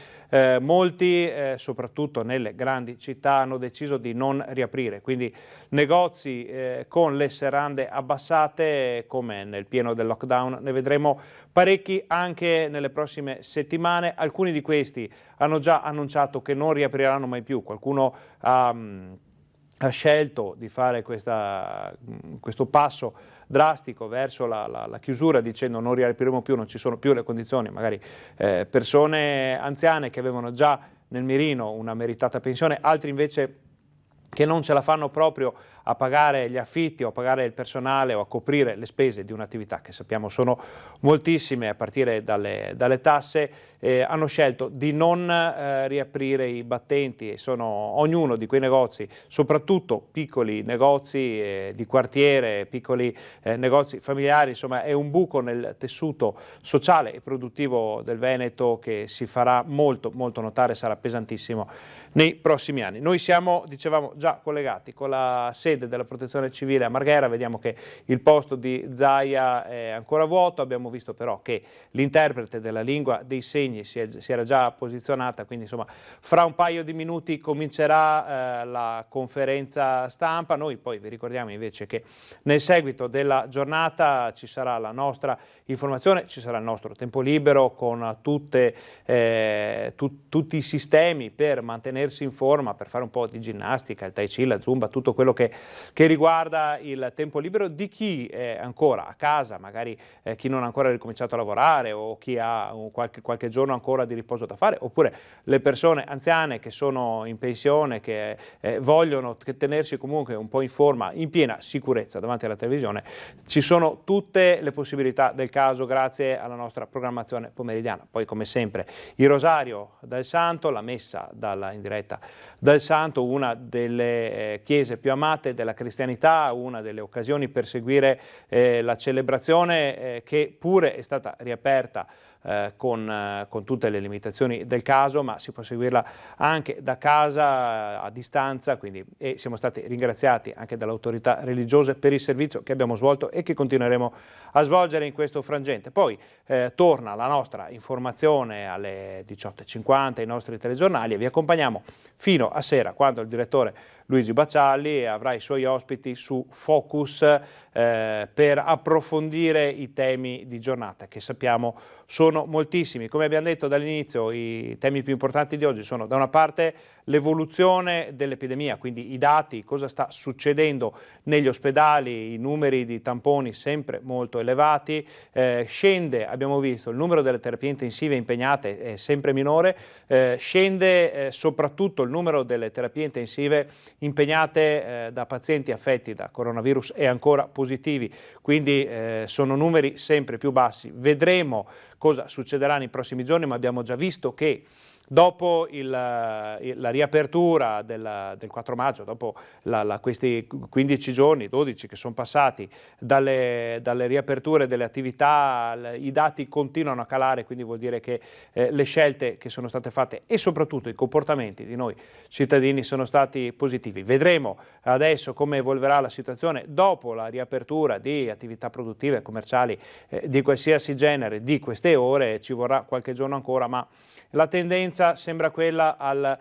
molti, soprattutto nelle grandi città, hanno deciso di non riaprire, quindi negozi con le serrande abbassate, come nel pieno del lockdown, ne vedremo parecchi anche nelle prossime settimane. Alcuni di questi hanno già annunciato che non riapriranno mai più, qualcuno ha scelto di fare questo passo drastico verso la chiusura, dicendo non riapriremo più, non ci sono più le condizioni, magari persone anziane che avevano già nel mirino una meritata pensione, altri invece che non ce la fanno proprio a pagare gli affitti o a pagare il personale o a coprire le spese di un'attività che sappiamo sono moltissime a partire dalle tasse, hanno scelto di non riaprire i battenti, e sono ognuno di quei negozi, soprattutto piccoli negozi di quartiere, piccoli negozi familiari, insomma è un buco nel tessuto sociale e produttivo del Veneto che si farà molto notare, sarà pesantissimo nei prossimi anni. Noi siamo, dicevamo, già collegati con la sede della Protezione Civile a Marghera, vediamo che il posto di Zaia è ancora vuoto, abbiamo visto però che l'interprete della lingua dei segni si era già posizionata, quindi insomma fra un paio di minuti comincerà la conferenza stampa. Noi poi vi ricordiamo invece che nel seguito della giornata ci sarà la nostra informazione, ci sarà il nostro tempo libero con tutti i sistemi per mantenersi in forma, per fare un po' di ginnastica, il tai chi, la zumba, tutto quello che riguarda il tempo libero di chi è ancora a casa, magari chi non ha ancora ricominciato a lavorare o chi ha qualche giorno ancora di riposo da fare, oppure le persone anziane che sono in pensione, che vogliono tenersi comunque un po' in forma, in piena sicurezza davanti alla televisione. Ci sono tutte le possibilità del caso grazie alla nostra programmazione pomeridiana. Poi come sempre il rosario dal Santo, la messa in diretta dal Santo, una delle chiese più amate della cristianità, una delle occasioni per seguire la celebrazione che pure è stata riaperta con tutte le limitazioni del caso, ma si può seguirla anche da casa a distanza, quindi, e siamo stati ringraziati anche dalle autorità religiose per il servizio che abbiamo svolto e che continueremo a svolgere in questo frangente. Poi torna la nostra informazione alle 18:50, i nostri telegiornali, e vi accompagniamo fino a sera, quando il direttore Luigi Baccialli avrà i suoi ospiti su Focus per approfondire i temi di giornata, che sappiamo sono moltissimi. Come abbiamo detto dall'inizio, i temi più importanti di oggi sono da una parte l'evoluzione dell'epidemia, quindi i dati, cosa sta succedendo negli ospedali, i numeri di tamponi sempre molto elevati, scende, abbiamo visto, il numero delle terapie intensive impegnate è sempre minore, scende soprattutto il numero delle terapie intensive impegnate da pazienti affetti da coronavirus e ancora positivi, quindi sono numeri sempre più bassi. Vedremo cosa succederà nei prossimi giorni, ma abbiamo già visto che dopo la riapertura del 4 maggio, dopo questi 15 giorni, 12 che sono passati dalle riaperture delle attività, i dati continuano a calare, quindi vuol dire che le scelte che sono state fatte e soprattutto i comportamenti di noi cittadini sono stati positivi. Vedremo adesso come evolverà la situazione dopo la riapertura di attività produttive e commerciali di qualsiasi genere di queste ore, ci vorrà qualche giorno ancora, ma la tendenza sembra quella al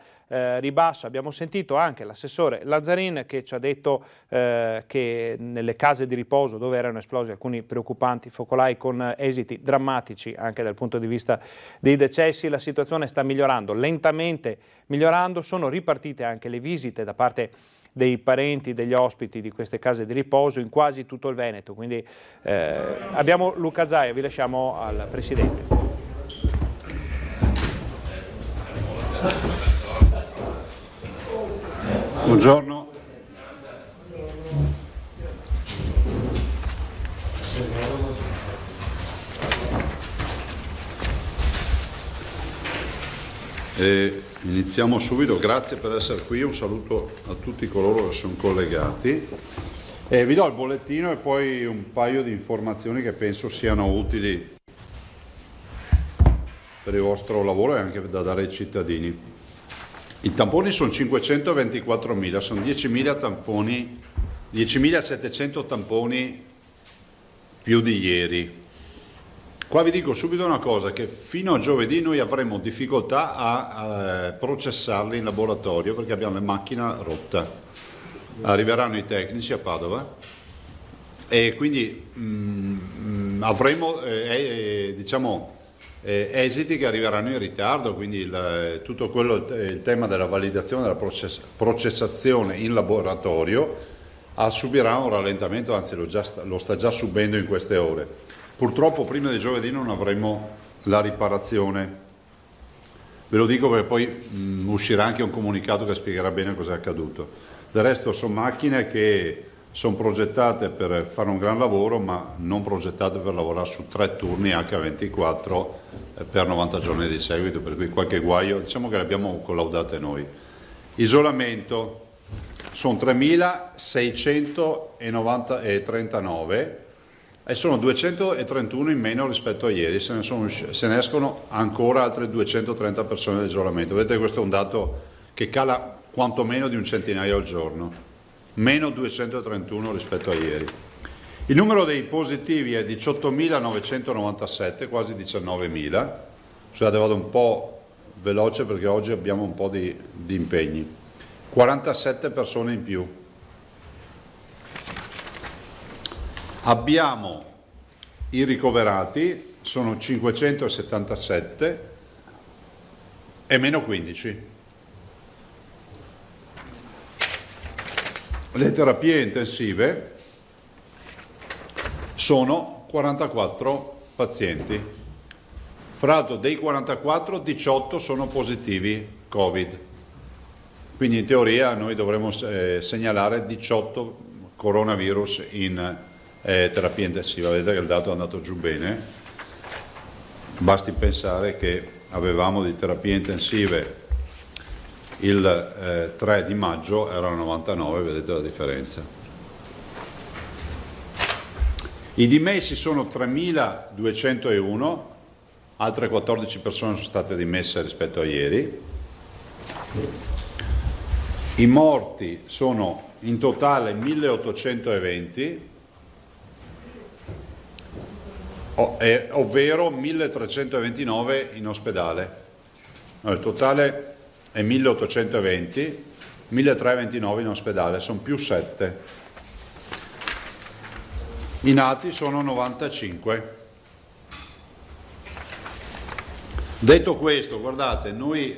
ribasso. Abbiamo sentito anche l'assessore Lazzarin che ci ha detto che nelle case di riposo dove erano esplosi alcuni preoccupanti focolai con esiti drammatici anche dal punto di vista dei decessi, la situazione sta migliorando, lentamente migliorando, sono ripartite anche le visite da parte dei parenti, degli ospiti di queste case di riposo in quasi tutto il Veneto, quindi abbiamo Luca Zaia, vi lasciamo al Presidente. Buongiorno. Iniziamo subito, grazie per essere qui, un saluto a tutti coloro che sono collegati. Vi do il bollettino e poi un paio di informazioni che penso siano utili per il vostro lavoro e anche da dare ai cittadini. I tamponi sono 524.000, sono 10.000 tamponi, 10.700 tamponi più di ieri. Qua vi dico subito una cosa, che fino a giovedì noi avremo difficoltà a processarli in laboratorio perché abbiamo la macchina rotta. Arriveranno i tecnici a Padova e quindi avremo esiti che arriveranno in ritardo, quindi tutto quello, il tema della validazione, della processazione in laboratorio subirà un rallentamento, anzi lo sta già subendo in queste ore. Purtroppo prima di giovedì non avremo la riparazione, ve lo dico perché poi uscirà anche un comunicato che spiegherà bene cosa è accaduto. Del resto sono macchine che sono progettate per fare un gran lavoro, ma non progettate per lavorare su 3 turni H24 per 90 giorni di seguito, per cui qualche guaio diciamo che le abbiamo collaudate noi. Isolamento sono 3.639 e sono 231 in meno rispetto a ieri, se ne escono ancora altre 230 persone di isolamento. Vedete, questo è un dato che cala quantomeno di un centinaio al giorno, meno 231 rispetto a ieri. Il numero dei positivi è 18.997, quasi 19.000. Scusate, vado un po' veloce perché oggi abbiamo un po' di impegni. 47 persone in più. Abbiamo i ricoverati, sono 577 e meno 15. Le terapie intensive sono 44 pazienti. Fra l'altro dei 44, 18 sono positivi Covid. Quindi in teoria noi dovremmo segnalare 18 coronavirus in terapia intensiva. Vedete che il dato è andato giù bene. Basti pensare che avevamo di terapie intensive il 3 di maggio erano 99, vedete la differenza. I dimessi sono 3.201, altre 14 persone sono state dimesse rispetto a ieri. I morti sono in totale 1.820, ovvero 1.329 in ospedale. No, il totale è 1.820, 1.329 in ospedale, sono più 7. I nati sono 95. Detto questo, guardate, noi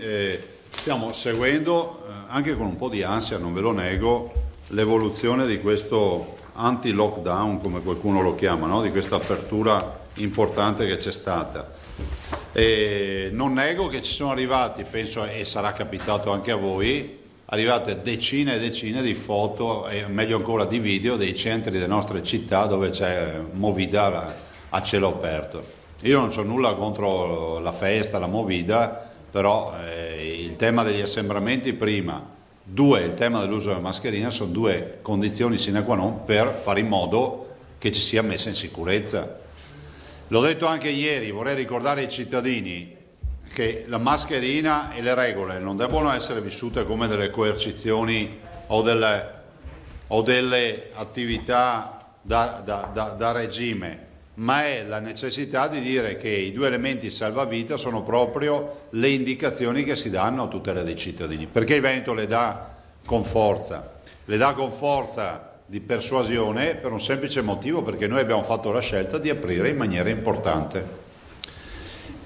stiamo seguendo, anche con un po' di ansia, non ve lo nego, l'evoluzione di questo anti-lockdown, come qualcuno lo chiama, no? Di questa apertura importante che c'è stata. E non nego che ci sono arrivati, penso, e sarà capitato anche a voi, arrivate decine e decine di foto e meglio ancora di video dei centri delle nostre città dove c'è movida a cielo aperto. Io non ho nulla contro la festa, la movida, però il tema degli assembramenti prima, 2 il tema dell'uso della mascherina sono 2 condizioni sine qua non per fare in modo che ci sia messa in sicurezza. L'ho detto anche ieri, vorrei ricordare ai cittadini che la mascherina e le regole non devono essere vissute come delle coercizioni o delle attività da regime, ma è la necessità di dire che i 2 elementi salvavita sono proprio le indicazioni che si danno a tutela dei cittadini. Perché il Veneto le dà con forza? Le dà con forza di persuasione per un semplice motivo, perché noi abbiamo fatto la scelta di aprire in maniera importante.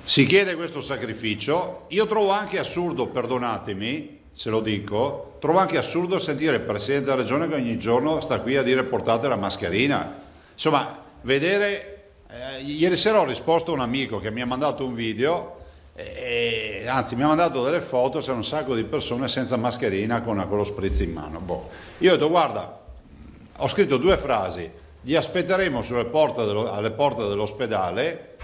Si chiede questo sacrificio. Io trovo anche assurdo, perdonatemi se lo dico, trovo anche assurdo sentire il Presidente della Regione che ogni giorno sta qui a dire portate la mascherina. Insomma, vedere, ieri sera ho risposto a un amico che mi ha mandato un video, anzi mi ha mandato delle foto, c'è un sacco di persone senza mascherina con lo spritz in mano. Io ho detto, guarda, ho scritto 2 frasi, li aspetteremo alle porte dell'ospedale,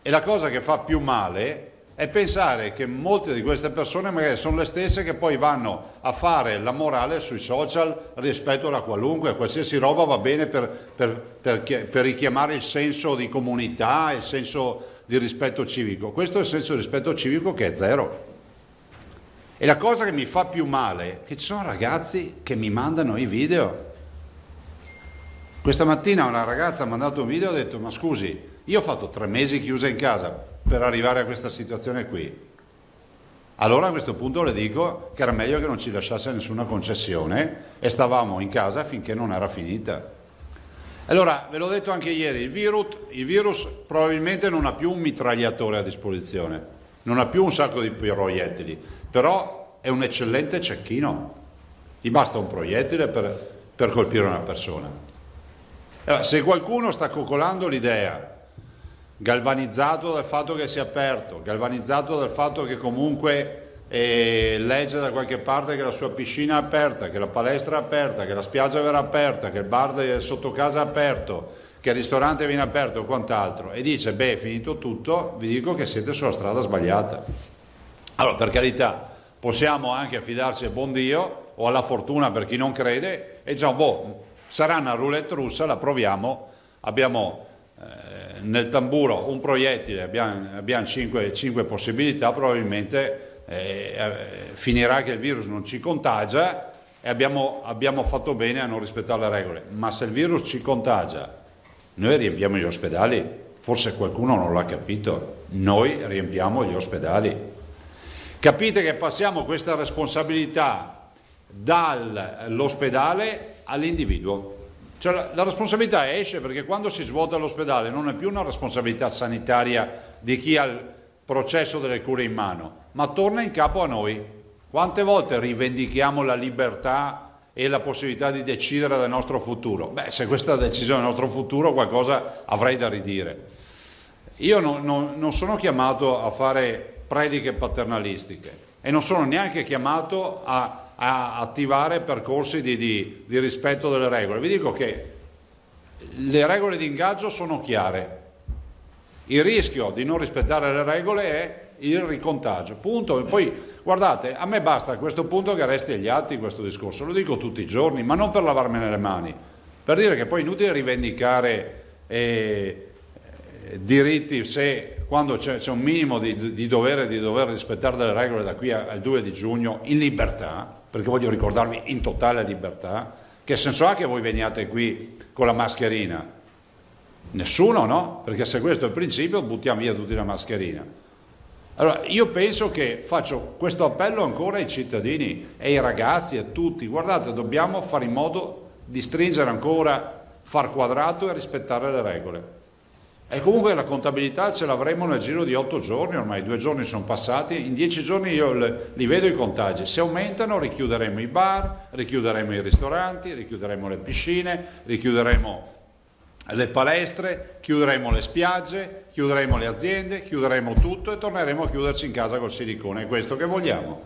e la cosa che fa più male è pensare che molte di queste persone magari sono le stesse che poi vanno a fare la morale sui social rispetto alla qualunque, qualsiasi roba va bene per richiamare il senso di comunità, il senso di rispetto civico. Questo è il senso di rispetto civico che è 0. E la cosa che mi fa più male è che ci sono ragazzi che mi mandano i video. Questa mattina una ragazza ha mandato un video e ha detto, ma scusi, io ho fatto 3 mesi chiusa in casa per arrivare a questa situazione qui. Allora a questo punto le dico che era meglio che non ci lasciasse nessuna concessione e stavamo in casa finché non era finita. Allora, ve l'ho detto anche ieri, il virus probabilmente non ha più un mitragliatore a disposizione, non ha più un sacco di proiettili, però è un eccellente cecchino. Gli basta un proiettile per colpire una persona. Allora, se qualcuno sta coccolando l'idea, galvanizzato dal fatto che sia aperto, galvanizzato dal fatto che comunque e legge da qualche parte che la sua piscina è aperta, che la palestra è aperta, che la spiaggia verrà aperta, che il bar sotto casa è aperto, che il ristorante viene aperto o quant'altro, e dice beh, finito tutto, vi dico che siete sulla strada sbagliata. Allora, per carità, possiamo anche affidarci al buon Dio o alla fortuna per chi non crede e già sarà una roulette russa, la proviamo, abbiamo nel tamburo un proiettile, abbiamo 5 possibilità, probabilmente finirà che il virus non ci contagia e abbiamo fatto bene a non rispettare le regole, ma se il virus ci contagia noi riempiamo gli ospedali, forse qualcuno non l'ha capito, noi riempiamo gli ospedali. Capite che passiamo questa responsabilità dall'ospedale all'individuo. Cioè la responsabilità esce perché quando si svuota l'ospedale non è più una responsabilità sanitaria di chi ha il processo delle cure in mano, ma torna in capo a noi. Quante volte rivendichiamo la libertà e la possibilità di decidere del nostro futuro? Beh, se questa decisione del nostro futuro qualcosa avrei da ridire. Io non sono chiamato a fare prediche paternalistiche e non sono neanche chiamato a attivare percorsi di rispetto delle regole. Vi dico che le regole di ingaggio sono chiare. Il rischio di non rispettare le regole è il ricontagio, punto. E poi guardate, a me basta a questo punto che resti agli atti questo discorso, lo dico tutti i giorni, ma non per lavarmene le mani, per dire che poi è inutile rivendicare diritti se quando c'è un minimo di dover rispettare delle regole da qui al 2 di giugno in libertà, perché voglio ricordarvi in totale libertà. Che senso ha che voi veniate qui con la mascherina? Nessuno, no? Perché se questo è il principio buttiamo via tutti la mascherina. Allora io penso che faccio questo appello ancora ai cittadini e ai ragazzi, a tutti, guardate, dobbiamo fare in modo di stringere ancora, far quadrato e rispettare le regole. E comunque la contabilità ce l'avremo nel giro di 8 giorni, ormai 2 giorni sono passati, in 10 giorni io li vedo i contagi, se aumentano richiuderemo i bar, richiuderemo i ristoranti, richiuderemo le piscine, richiuderemo le palestre, chiuderemo le spiagge, chiuderemo le aziende, chiuderemo tutto e torneremo a chiuderci in casa col silicone. È questo che vogliamo?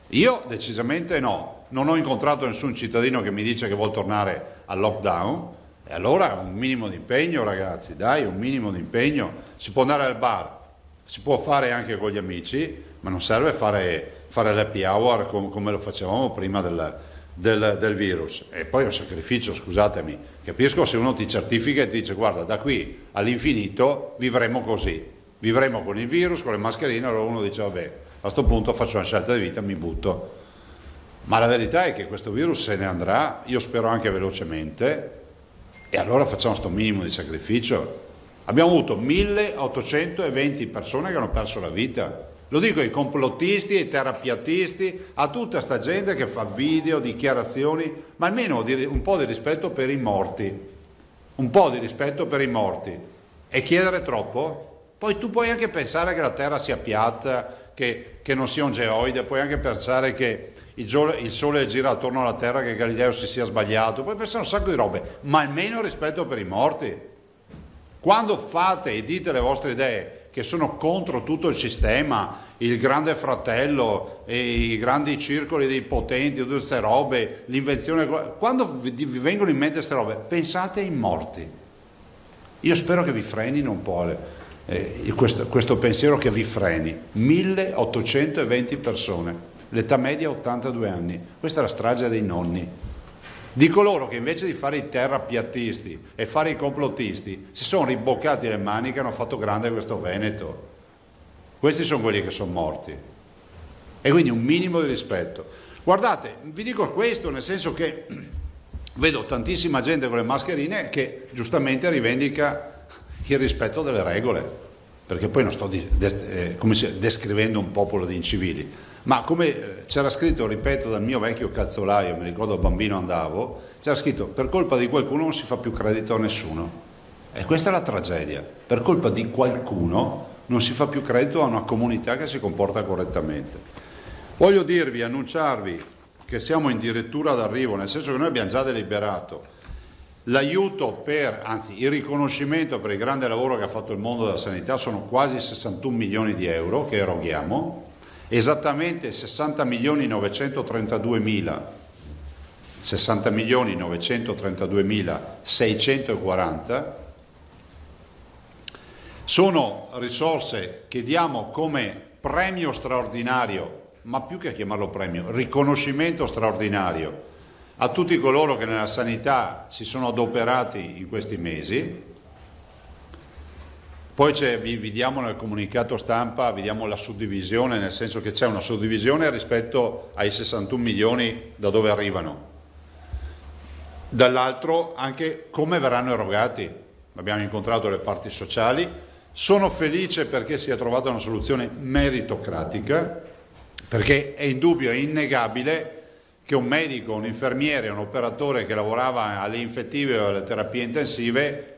Io decisamente no, non ho incontrato nessun cittadino che mi dice che vuol tornare al lockdown. E allora un minimo di impegno, ragazzi, dai, un minimo di impegno. Si può andare al bar, si può fare anche con gli amici, ma non serve fare l'happy hour come lo facevamo prima del virus. E poi è un sacrificio, scusatemi. Capisco se uno ti certifica e ti dice guarda, da qui all'infinito vivremo così, vivremo con il virus, con le mascherine, allora uno dice vabbè, a questo punto faccio una scelta di vita, mi butto. Ma la verità è che questo virus se ne andrà, io spero anche velocemente, e allora facciamo sto minimo di sacrificio. Abbiamo avuto 1820 persone che hanno perso la vita. Lo dico ai complottisti, ai terapiatisti, a tutta sta gente che fa video, dichiarazioni, ma almeno un po' di rispetto per i morti. Un po' di rispetto per i morti. E chiedere troppo? Poi tu puoi anche pensare che la Terra sia piatta, che non sia un geoide, puoi anche pensare che il Sole gira attorno alla Terra, che Galileo si sia sbagliato, puoi pensare un sacco di robe, ma almeno rispetto per i morti. Quando fate e dite le vostre idee che sono contro tutto il sistema, il grande fratello, e i grandi circoli dei potenti, tutte queste robe, l'invenzione, quando vi vengono in mente queste robe, pensate ai morti. Io spero che vi frenino un po' questo pensiero, che vi freni. 1820 persone, l'età media 82 anni, questa è la strage dei nonni. Di coloro che invece di fare i terrapiattisti e fare i complottisti si sono riboccati le maniche e hanno fatto grande questo Veneto. Questi sono quelli che sono morti. E quindi un minimo di rispetto. Guardate, vi dico questo nel senso che vedo tantissima gente con le mascherine che giustamente rivendica il rispetto delle regole, perché poi non sto descrivendo un popolo di incivili. Ma come c'era scritto, ripeto, dal mio vecchio calzolaio, mi ricordo da bambino andavo, c'era scritto per colpa di qualcuno non si fa più credito a nessuno. E questa è la tragedia, per colpa di qualcuno non si fa più credito a una comunità che si comporta correttamente. Voglio dirvi, annunciarvi che siamo addirittura d'arrivo, nel senso che noi abbiamo già deliberato l'aiuto anzi il riconoscimento per il grande lavoro che ha fatto il mondo della sanità, sono quasi 61 milioni di euro che eroghiamo. esattamente 60.932.640 sono risorse che diamo come premio straordinario, ma più che chiamarlo premio, riconoscimento straordinario a tutti coloro che nella sanità si sono adoperati in questi mesi. Poi vi diamo nel comunicato stampa, vi diamo la suddivisione, nel senso che c'è una suddivisione rispetto ai 61 milioni da dove arrivano. Dall'altro anche come verranno erogati. Abbiamo incontrato le parti sociali, sono felice perché si è trovata una soluzione meritocratica, perché è indubbio, è innegabile che un medico, un infermiere, un operatore che lavorava alle infettive o alle terapie intensive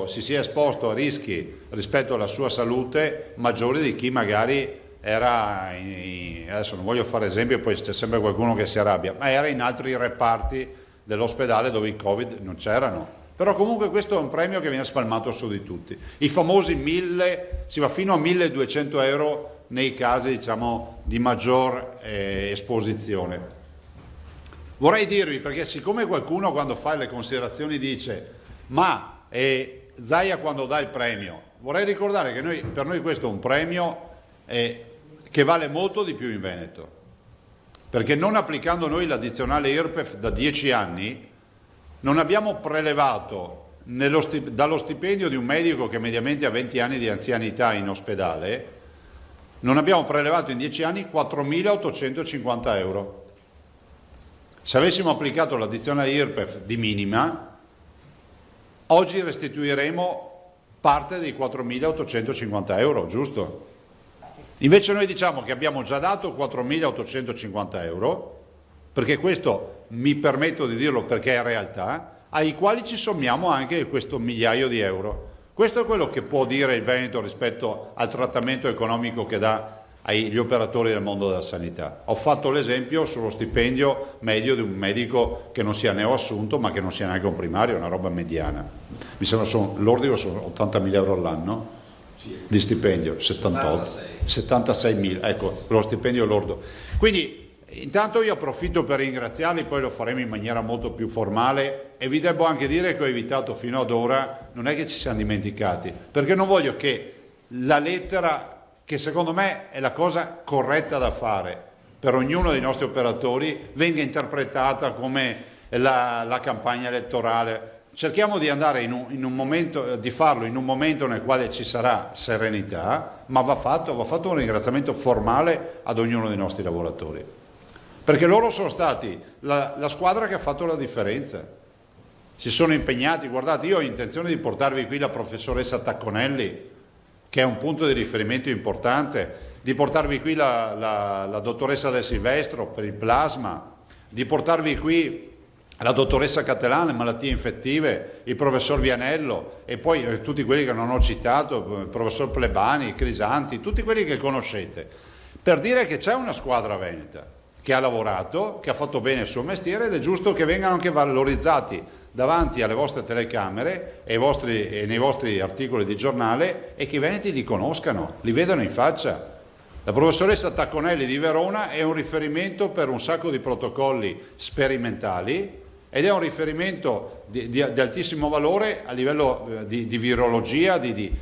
si sia esposto a rischi rispetto alla sua salute maggiori di chi magari era, adesso non voglio fare esempi, poi c'è sempre qualcuno che si arrabbia, ma era in altri reparti dell'ospedale dove i Covid non c'erano. Però comunque questo è un premio che viene spalmato su di tutti. I famosi 1.000, si va fino a 1.200 euro nei casi, diciamo, di maggior esposizione. Vorrei dirvi, perché siccome qualcuno quando fa le considerazioni dice ma Zaia quando dà il premio, vorrei ricordare che per noi questo è un premio che vale molto di più in Veneto, perché non applicando noi l'addizionale IRPEF da 10 anni non abbiamo prelevato dallo stipendio di un medico che mediamente ha 20 anni di anzianità in ospedale, non abbiamo prelevato in 10 anni 4.850 euro. Se avessimo applicato l'addizionale IRPEF di minima, oggi restituiremo parte dei 4.850 euro, giusto? Invece noi diciamo che abbiamo già dato 4.850 euro, perché questo mi permetto di dirlo perché è realtà, ai quali ci sommiamo anche questo migliaio di euro. Questo è quello che può dire il Veneto rispetto al trattamento economico che dà agli operatori del mondo della sanità. Ho fatto l'esempio sullo stipendio medio di un medico che non sia neoassunto ma che non sia neanche un primario, una roba mediana. Mi sembra l'ordine sono 80.000 euro all'anno di stipendio, 76.000, ecco, lo stipendio lordo. Quindi intanto io approfitto per ringraziarli, poi lo faremo in maniera molto più formale e vi devo anche dire che ho evitato fino ad ora, non è che ci siamo dimenticati, perché non voglio che la lettera, che secondo me è la cosa corretta da fare per ognuno dei nostri operatori, venga interpretata come la campagna elettorale. Cerchiamo di andare in un momento, di farlo in un momento nel quale ci sarà serenità, ma va fatto un ringraziamento formale ad ognuno dei nostri lavoratori, perché loro sono stati la squadra che ha fatto la differenza. Si sono impegnati, guardate, io ho intenzione di portarvi qui la professoressa Tacconelli, che è un punto di riferimento importante, di portarvi qui la dottoressa Del Silvestro per il plasma, di portarvi qui la dottoressa Cattelan, le malattie infettive, il professor Vianello e poi tutti quelli che non ho citato, il professor Plebani, Crisanti, tutti quelli che conoscete, per dire che c'è una squadra veneta che ha lavorato, che ha fatto bene il suo mestiere ed è giusto che vengano anche valorizzati davanti alle vostre telecamere e nei vostri articoli di giornale e che i veneti li conoscano, li vedano in faccia. La professoressa Tacconelli di Verona è un riferimento per un sacco di protocolli sperimentali ed è un riferimento di altissimo valore a livello di virologia, di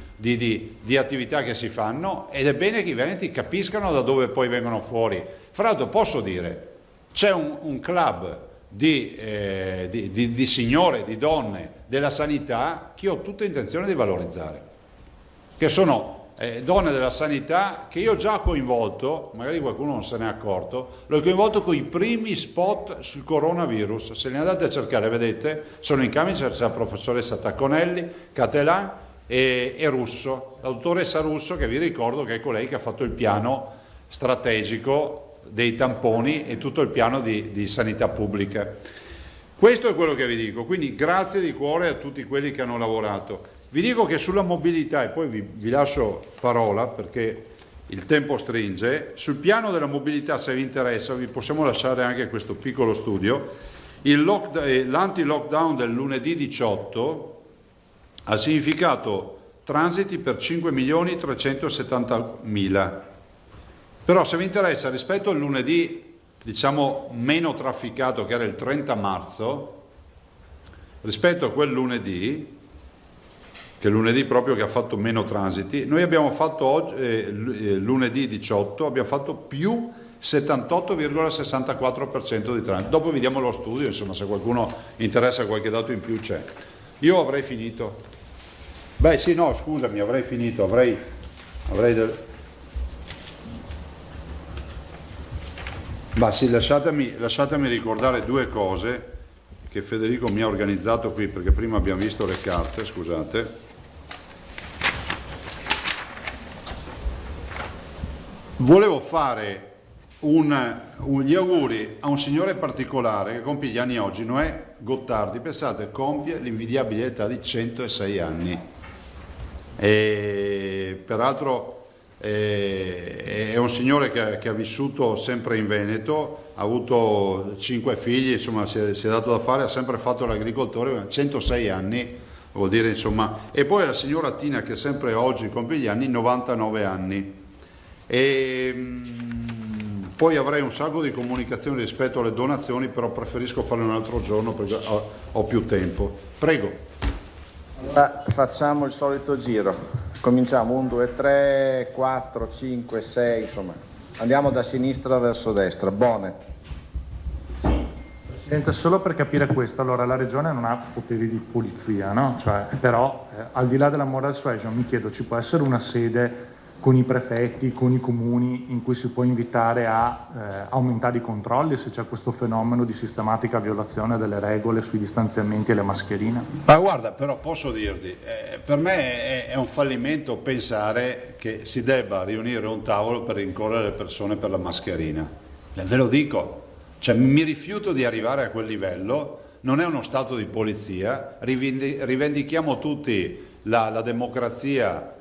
attività che si fanno, ed è bene che i veneti capiscano da dove poi vengono fuori. Fra l'altro posso dire, c'è un club di signore, di donne della sanità che ho tutta intenzione di valorizzare, che sono donne della sanità che io già ho coinvolto, magari qualcuno non se ne è accorto, l'ho coinvolto con i primi spot sul coronavirus. Se li andate a cercare, vedete, sono in camicia, c'è la professoressa Tacconelli, Cattelan e Russo, la dottoressa Russo, che vi ricordo che è colei che ha fatto il piano strategico dei tamponi e tutto il piano di sanità pubblica. Questo è quello che vi dico, quindi grazie di cuore a tutti quelli che hanno lavorato. Vi dico che sulla mobilità, e poi vi lascio parola perché il tempo stringe, sul piano della mobilità, se vi interessa, vi possiamo lasciare anche questo piccolo studio. L'anti-lockdown del lunedì 18 ha significato transiti per 5.370.000. Però se vi interessa, rispetto al lunedì, diciamo, meno trafficato, che era il 30 marzo, rispetto a quel lunedì, che è il lunedì proprio che ha fatto meno transiti, noi abbiamo fatto oggi, lunedì 18, abbiamo fatto più 78,64% di transito. Dopo vediamo lo studio, insomma, se qualcuno interessa qualche dato in più c'è. Io avrei finito. Beh sì, no, scusami, avrei finito, avrei Ma sì, lasciatemi ricordare due cose che Federico mi ha organizzato qui, perché prima abbiamo visto le carte, scusate. Volevo fare gli auguri a un signore particolare che compie gli anni oggi, Noè Gottardi, pensate, compie l'invidiabile età di 106 anni. E peraltro è un signore che ha vissuto sempre in Veneto, ha avuto 5 figli, insomma si è dato da fare, ha sempre fatto l'agricoltore, 106 anni vuol dire, insomma. E poi la signora Tina, che sempre oggi compie gli anni, 99 anni. E poi avrei un sacco di comunicazioni rispetto alle donazioni, però preferisco farle un altro giorno perché ho più tempo. Prego. Allora, facciamo il solito giro, cominciamo 1, 2, 3, 4, 5, 6, insomma andiamo da sinistra verso destra. Bonet. Presidente, solo per capire questo, allora la Regione non ha poteri di polizia, no? Cioè, però al di là della moral suasion mi chiedo, ci può essere una sede con i prefetti, con i comuni, in cui si può invitare a aumentare i controlli se c'è questo fenomeno di sistematica violazione delle regole sui distanziamenti e le mascherine? Ma guarda, però posso dirti, per me è un fallimento pensare che si debba riunire un tavolo per rincorrere le persone per la mascherina. Ve lo dico, cioè mi rifiuto di arrivare a quel livello, non è uno stato di polizia, rivendichiamo tutti la democrazia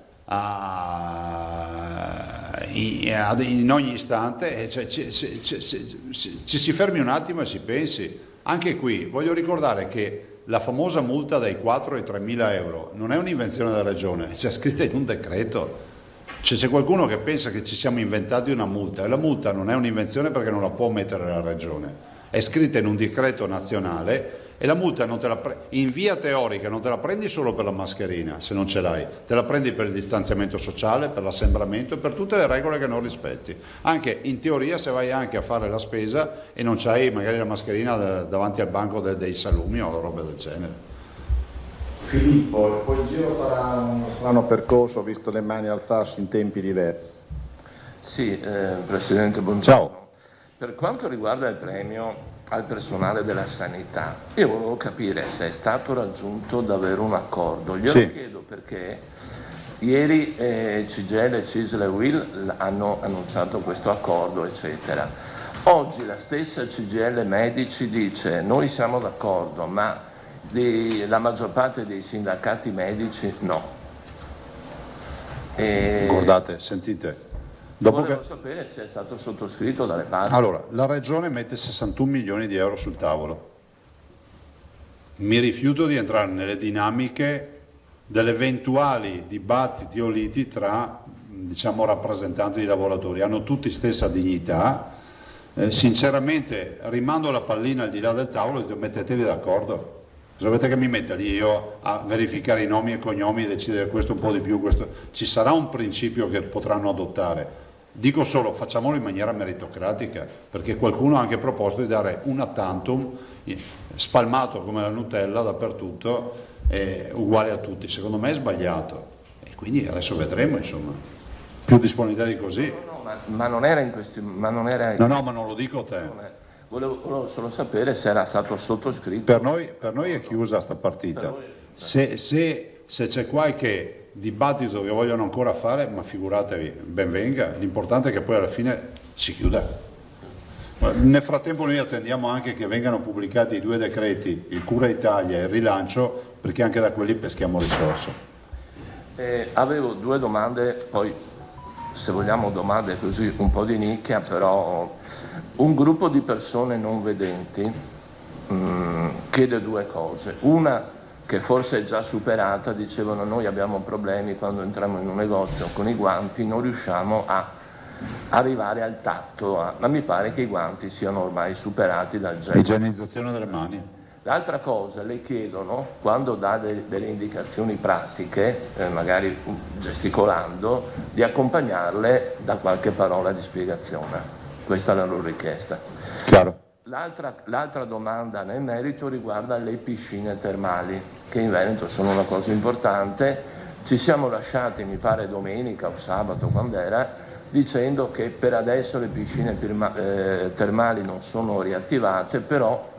in ogni istante, cioè, ci si fermi un attimo e si pensi. Anche qui voglio ricordare che la famosa multa dai 4 ai 3.000 euro non è un'invenzione della Regione, c'è scritta in un decreto. C'è qualcuno che pensa che ci siamo inventati una multa, e la multa non è un'invenzione perché non la può mettere la Regione, è scritta in un decreto nazionale. E la multa in via teorica non te la prendi solo per la mascherina, se non ce l'hai, te la prendi per il distanziamento sociale, per l'assembramento e per tutte le regole che non rispetti. Anche in teoria, se vai anche a fare la spesa e non c'hai magari la mascherina davanti al banco dei salumi o roba del genere. Filippo, poi il giro farà un strano percorso, visto le mani alzarsi in tempi diversi. Sì, Presidente, buongiorno. Ciao. Per quanto riguarda il premio al personale della sanità, io volevo capire se è stato raggiunto davvero un accordo. Glielo chiedo perché ieri CGIL, CISL e UIL hanno annunciato questo accordo, eccetera. Oggi la stessa CGIL Medici dice noi siamo d'accordo, ma la maggior parte dei sindacati medici no. Guardate, sentite. Volevo sapere se è stato sottoscritto dalle parti. Allora, la Regione mette 61 milioni di euro sul tavolo. Mi rifiuto di entrare nelle dinamiche delle eventuali dibattiti o liti tra, diciamo, rappresentanti di lavoratori. Hanno tutti stessa dignità. Sinceramente, rimando la pallina al di là del tavolo e mettetevi d'accordo. Sapete che mi metta lì io a verificare i nomi e cognomi e decidere questo un po' di più, questo. Ci sarà un principio che potranno adottare. Dico solo, facciamolo in maniera meritocratica, perché qualcuno ha anche proposto di dare una tantum spalmato come la Nutella dappertutto, uguale a tutti. Secondo me è sbagliato e quindi adesso vedremo, insomma, più disponibilità di così. Ma non era in questi... Ma non era no, ma non lo dico a te. Volevo solo sapere se era stato sottoscritto. Per noi è chiusa sta partita. Se c'è qualche dibattito che vogliono ancora fare, ma figuratevi, ben venga, l'importante è che poi alla fine si chiuda. Nel frattempo noi attendiamo anche che vengano pubblicati i 2 decreti, il Cura Italia e il rilancio, perché anche da quelli peschiamo risorse. Avevo 2 domande, poi se vogliamo domande così un po' di nicchia, però un gruppo di persone non vedenti chiede 2 cose. Una che forse è già superata, dicevano noi abbiamo problemi quando entriamo in un negozio con i guanti, non riusciamo a arrivare al tatto, ma mi pare che i guanti siano ormai superati dal gel. Igienizzazione delle mani. L'altra cosa, le chiedono, quando dà delle indicazioni pratiche, magari gesticolando, di accompagnarle da qualche parola di spiegazione. Questa è la loro richiesta. Chiaro. L'altra domanda nel merito riguarda le piscine termali, che in Veneto sono una cosa importante. Ci siamo lasciati, mi pare domenica o sabato, quando era, dicendo che per adesso le piscine termali non sono riattivate, però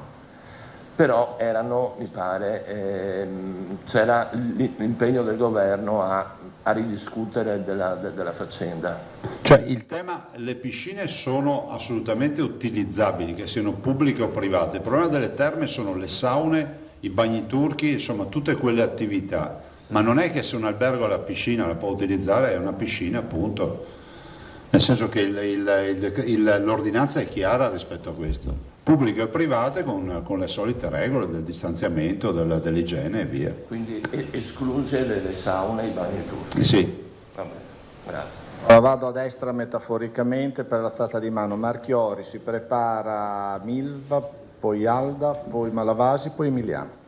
erano, mi pare, c'era l'impegno del governo a ridiscutere della faccenda. Cioè il tema, le piscine sono assolutamente utilizzabili, che siano pubbliche o private. Il problema delle terme sono le saune, i bagni turchi, insomma tutte quelle attività. Ma non è che se un albergo ha la piscina la può utilizzare, è una piscina appunto. Nel senso che l'ordinanza è chiara rispetto a questo. Pubbliche e private con le solite regole del distanziamento, dell'igiene e via. Quindi escluse le saune e i bagni turchi? Sì. Vabbè, grazie. Allora vado a destra metaforicamente per l'alzata di mano. Marchiori, si prepara Milva, poi Alda, poi Malavasi, poi Emiliano.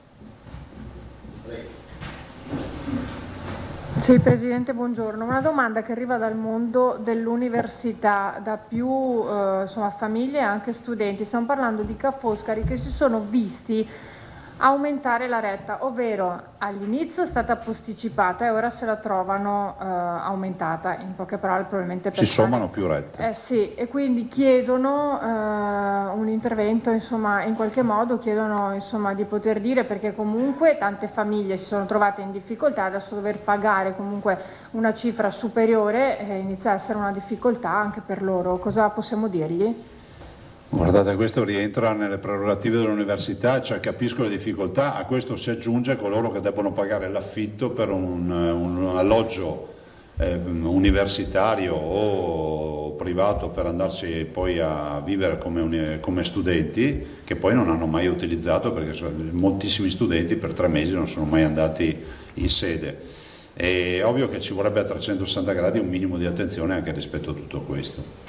Sì, Presidente, buongiorno. Una domanda che arriva dal mondo dell'università, da più famiglie e anche studenti. Stiamo parlando di Ca' Foscari che si sono visti aumentare la retta, ovvero all'inizio è stata posticipata e ora se la trovano aumentata, in poche parole probabilmente per si sommano più rette. Sì, e quindi chiedono un intervento, insomma, in qualche modo chiedono, insomma, di poter dire, perché comunque tante famiglie si sono trovate in difficoltà, adesso dover pagare comunque una cifra superiore inizia a essere una difficoltà anche per loro. Cosa possiamo dirgli? Guardate, questo rientra nelle prerogative dell'università, cioè capisco le difficoltà, a questo si aggiunge coloro che debbono pagare l'affitto per un alloggio universitario o privato per andarsi poi a vivere come studenti, che poi non hanno mai utilizzato, perché moltissimi studenti per 3 mesi non sono mai andati in sede. È ovvio che ci vorrebbe a 360 gradi un minimo di attenzione anche rispetto a tutto questo.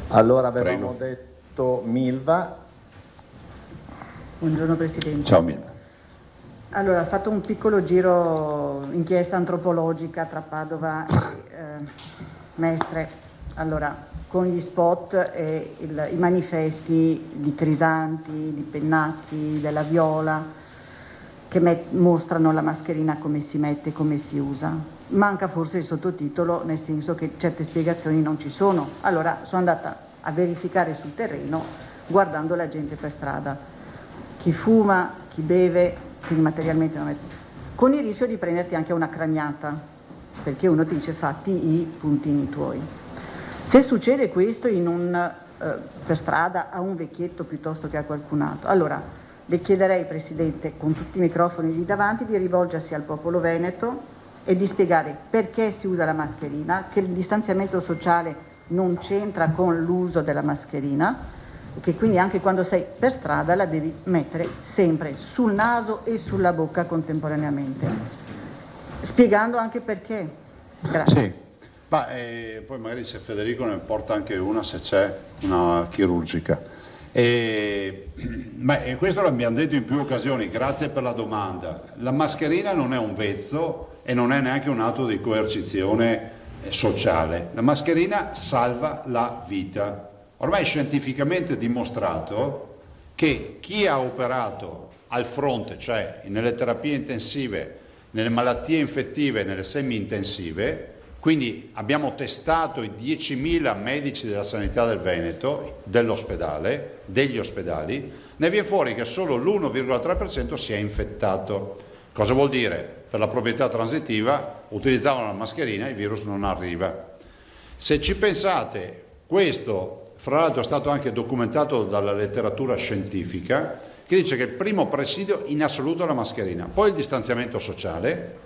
Allora avevamo detto Milva. Buongiorno Presidente. Ciao Milva. Allora, ho fatto un piccolo giro, inchiesta antropologica tra Padova e Mestre. Allora, con gli spot e i manifesti di Crisanti, di Pennacchi, della Viola, che mostrano la mascherina come si mette, come si usa. Manca forse il sottotitolo, nel senso che certe spiegazioni non ci sono. Allora sono andata a verificare sul terreno guardando la gente per strada, chi fuma, chi beve, quindi materialmente non è, con il rischio di prenderti anche una craniata, perché uno ti dice fatti i puntini tuoi. Se succede questo per strada a un vecchietto piuttosto che a qualcun altro, allora le chiederei, Presidente, con tutti i microfoni lì davanti, di rivolgersi al popolo veneto e di spiegare perché si usa la mascherina, che il distanziamento sociale non c'entra con l'uso della mascherina e che quindi anche quando sei per strada la devi mettere sempre sul naso e sulla bocca contemporaneamente, spiegando anche perché. Grazie. Sì. Poi magari se Federico ne porta anche una, se c'è una chirurgica. Questo l'abbiamo detto in più occasioni, grazie per la domanda. La mascherina non è un vezzo e non è neanche un atto di coercizione sociale. La mascherina salva la vita. Ormai è scientificamente dimostrato che chi ha operato al fronte, cioè nelle terapie intensive, nelle malattie infettive, nelle semi-intensive, quindi abbiamo testato i 10.000 medici della sanità del Veneto, degli ospedali, ne viene fuori che solo l'1,3% si è infettato. Cosa vuol dire? Per la proprietà transitiva utilizzavano la mascherina e il virus non arriva. Se ci pensate, questo fra l'altro è stato anche documentato dalla letteratura scientifica, che dice che il primo presidio in assoluto è la mascherina, poi il distanziamento sociale,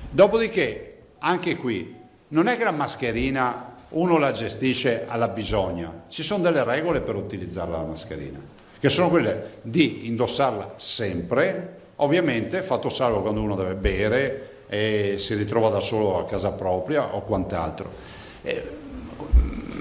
dopodiché anche qui non è che la mascherina uno la gestisce alla bisogna, ci sono delle regole per utilizzarla la mascherina, che sono quelle di indossarla sempre, ovviamente fatto salvo quando uno deve bere e si ritrova da solo a casa propria o quant'altro.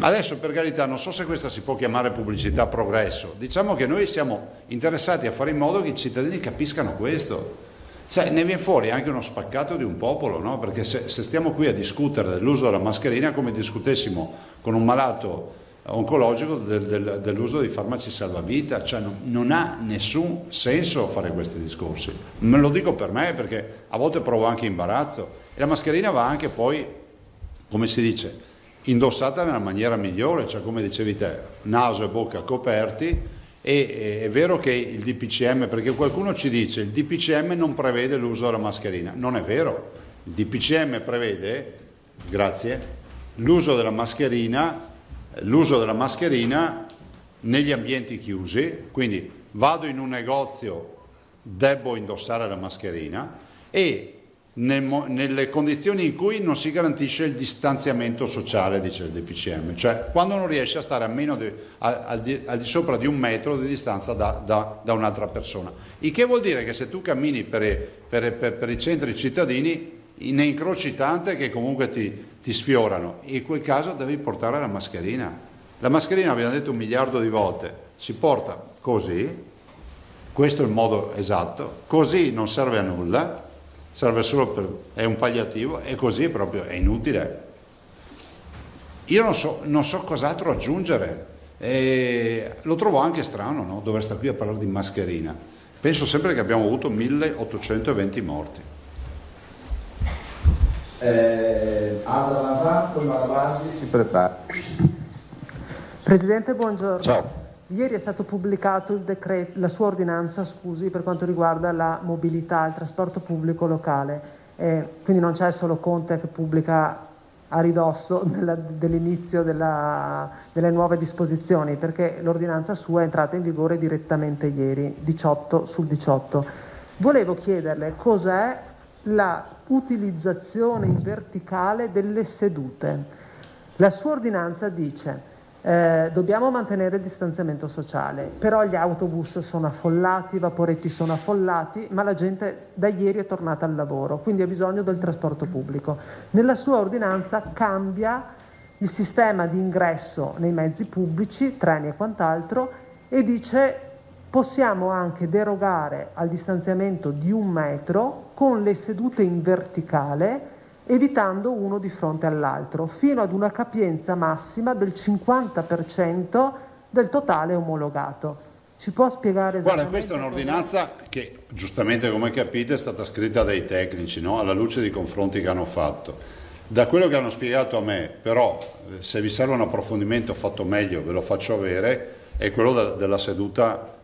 Adesso, per carità, non so se questa si può chiamare pubblicità progresso, diciamo che noi siamo interessati a fare in modo che i cittadini capiscano questo. Sai, ne viene fuori anche uno spaccato di un popolo, no? Perché se stiamo qui a discutere dell'uso della mascherina come discutessimo con un malato oncologico dell'uso di farmaci salvavita, cioè non ha nessun senso fare questi discorsi. Me lo dico per me, perché a volte provo anche imbarazzo, e la mascherina va anche poi, come si dice, indossata nella maniera migliore, cioè come dicevi te, naso e bocca coperti. E è vero che il DPCM, perché qualcuno ci dice il DPCM non prevede l'uso della mascherina, non è vero, il DPCM prevede, grazie, l'uso della mascherina negli ambienti chiusi, quindi vado in un negozio, debbo indossare la mascherina, e nelle condizioni in cui non si garantisce il distanziamento sociale, dice il DPCM, cioè quando non riesce a stare al di sopra di 1 metro di distanza da un'altra persona. Il che vuol dire che se tu cammini per i centri cittadini ne incroci tante che comunque ti sfiorano, in quel caso devi portare la mascherina. La mascherina, abbiamo detto 1 miliardo di volte, si porta così, questo è il modo esatto, così non serve a nulla, serve solo è un palliativo, e così proprio è inutile. Io non so cos'altro aggiungere, lo trovo anche strano, no? Dover stare qui a parlare di mascherina. Penso sempre che abbiamo avuto 1820 morti. Aldo Navato, Malavasi si prepara. Presidente, buongiorno. Ciao. Ieri è stato pubblicato il decreto, la sua ordinanza, per quanto riguarda la mobilità, il trasporto pubblico locale. Quindi non c'è solo Conte che pubblica a ridosso dell'inizio delle nuove disposizioni, perché l'ordinanza sua è entrata in vigore direttamente ieri, 18/18. Volevo chiederle cos'è la utilizzazione in verticale delle sedute. La sua ordinanza dice dobbiamo mantenere il distanziamento sociale, però gli autobus sono affollati, i vaporetti sono affollati, ma la gente da ieri è tornata al lavoro, quindi ha bisogno del trasporto pubblico. Nella sua ordinanza cambia il sistema di ingresso nei mezzi pubblici, treni e quant'altro, e dice possiamo anche derogare al distanziamento di 1 metro con le sedute in verticale, evitando uno di fronte all'altro, fino ad una capienza massima del 50% del totale omologato. Ci può spiegare esattamente? Guarda, questa è un'ordinanza che, giustamente come capite, è stata scritta dai tecnici, no? Alla luce dei confronti che hanno fatto. Da quello che hanno spiegato a me, però, se vi serve un approfondimento fatto meglio, ve lo faccio avere, è quello della seduta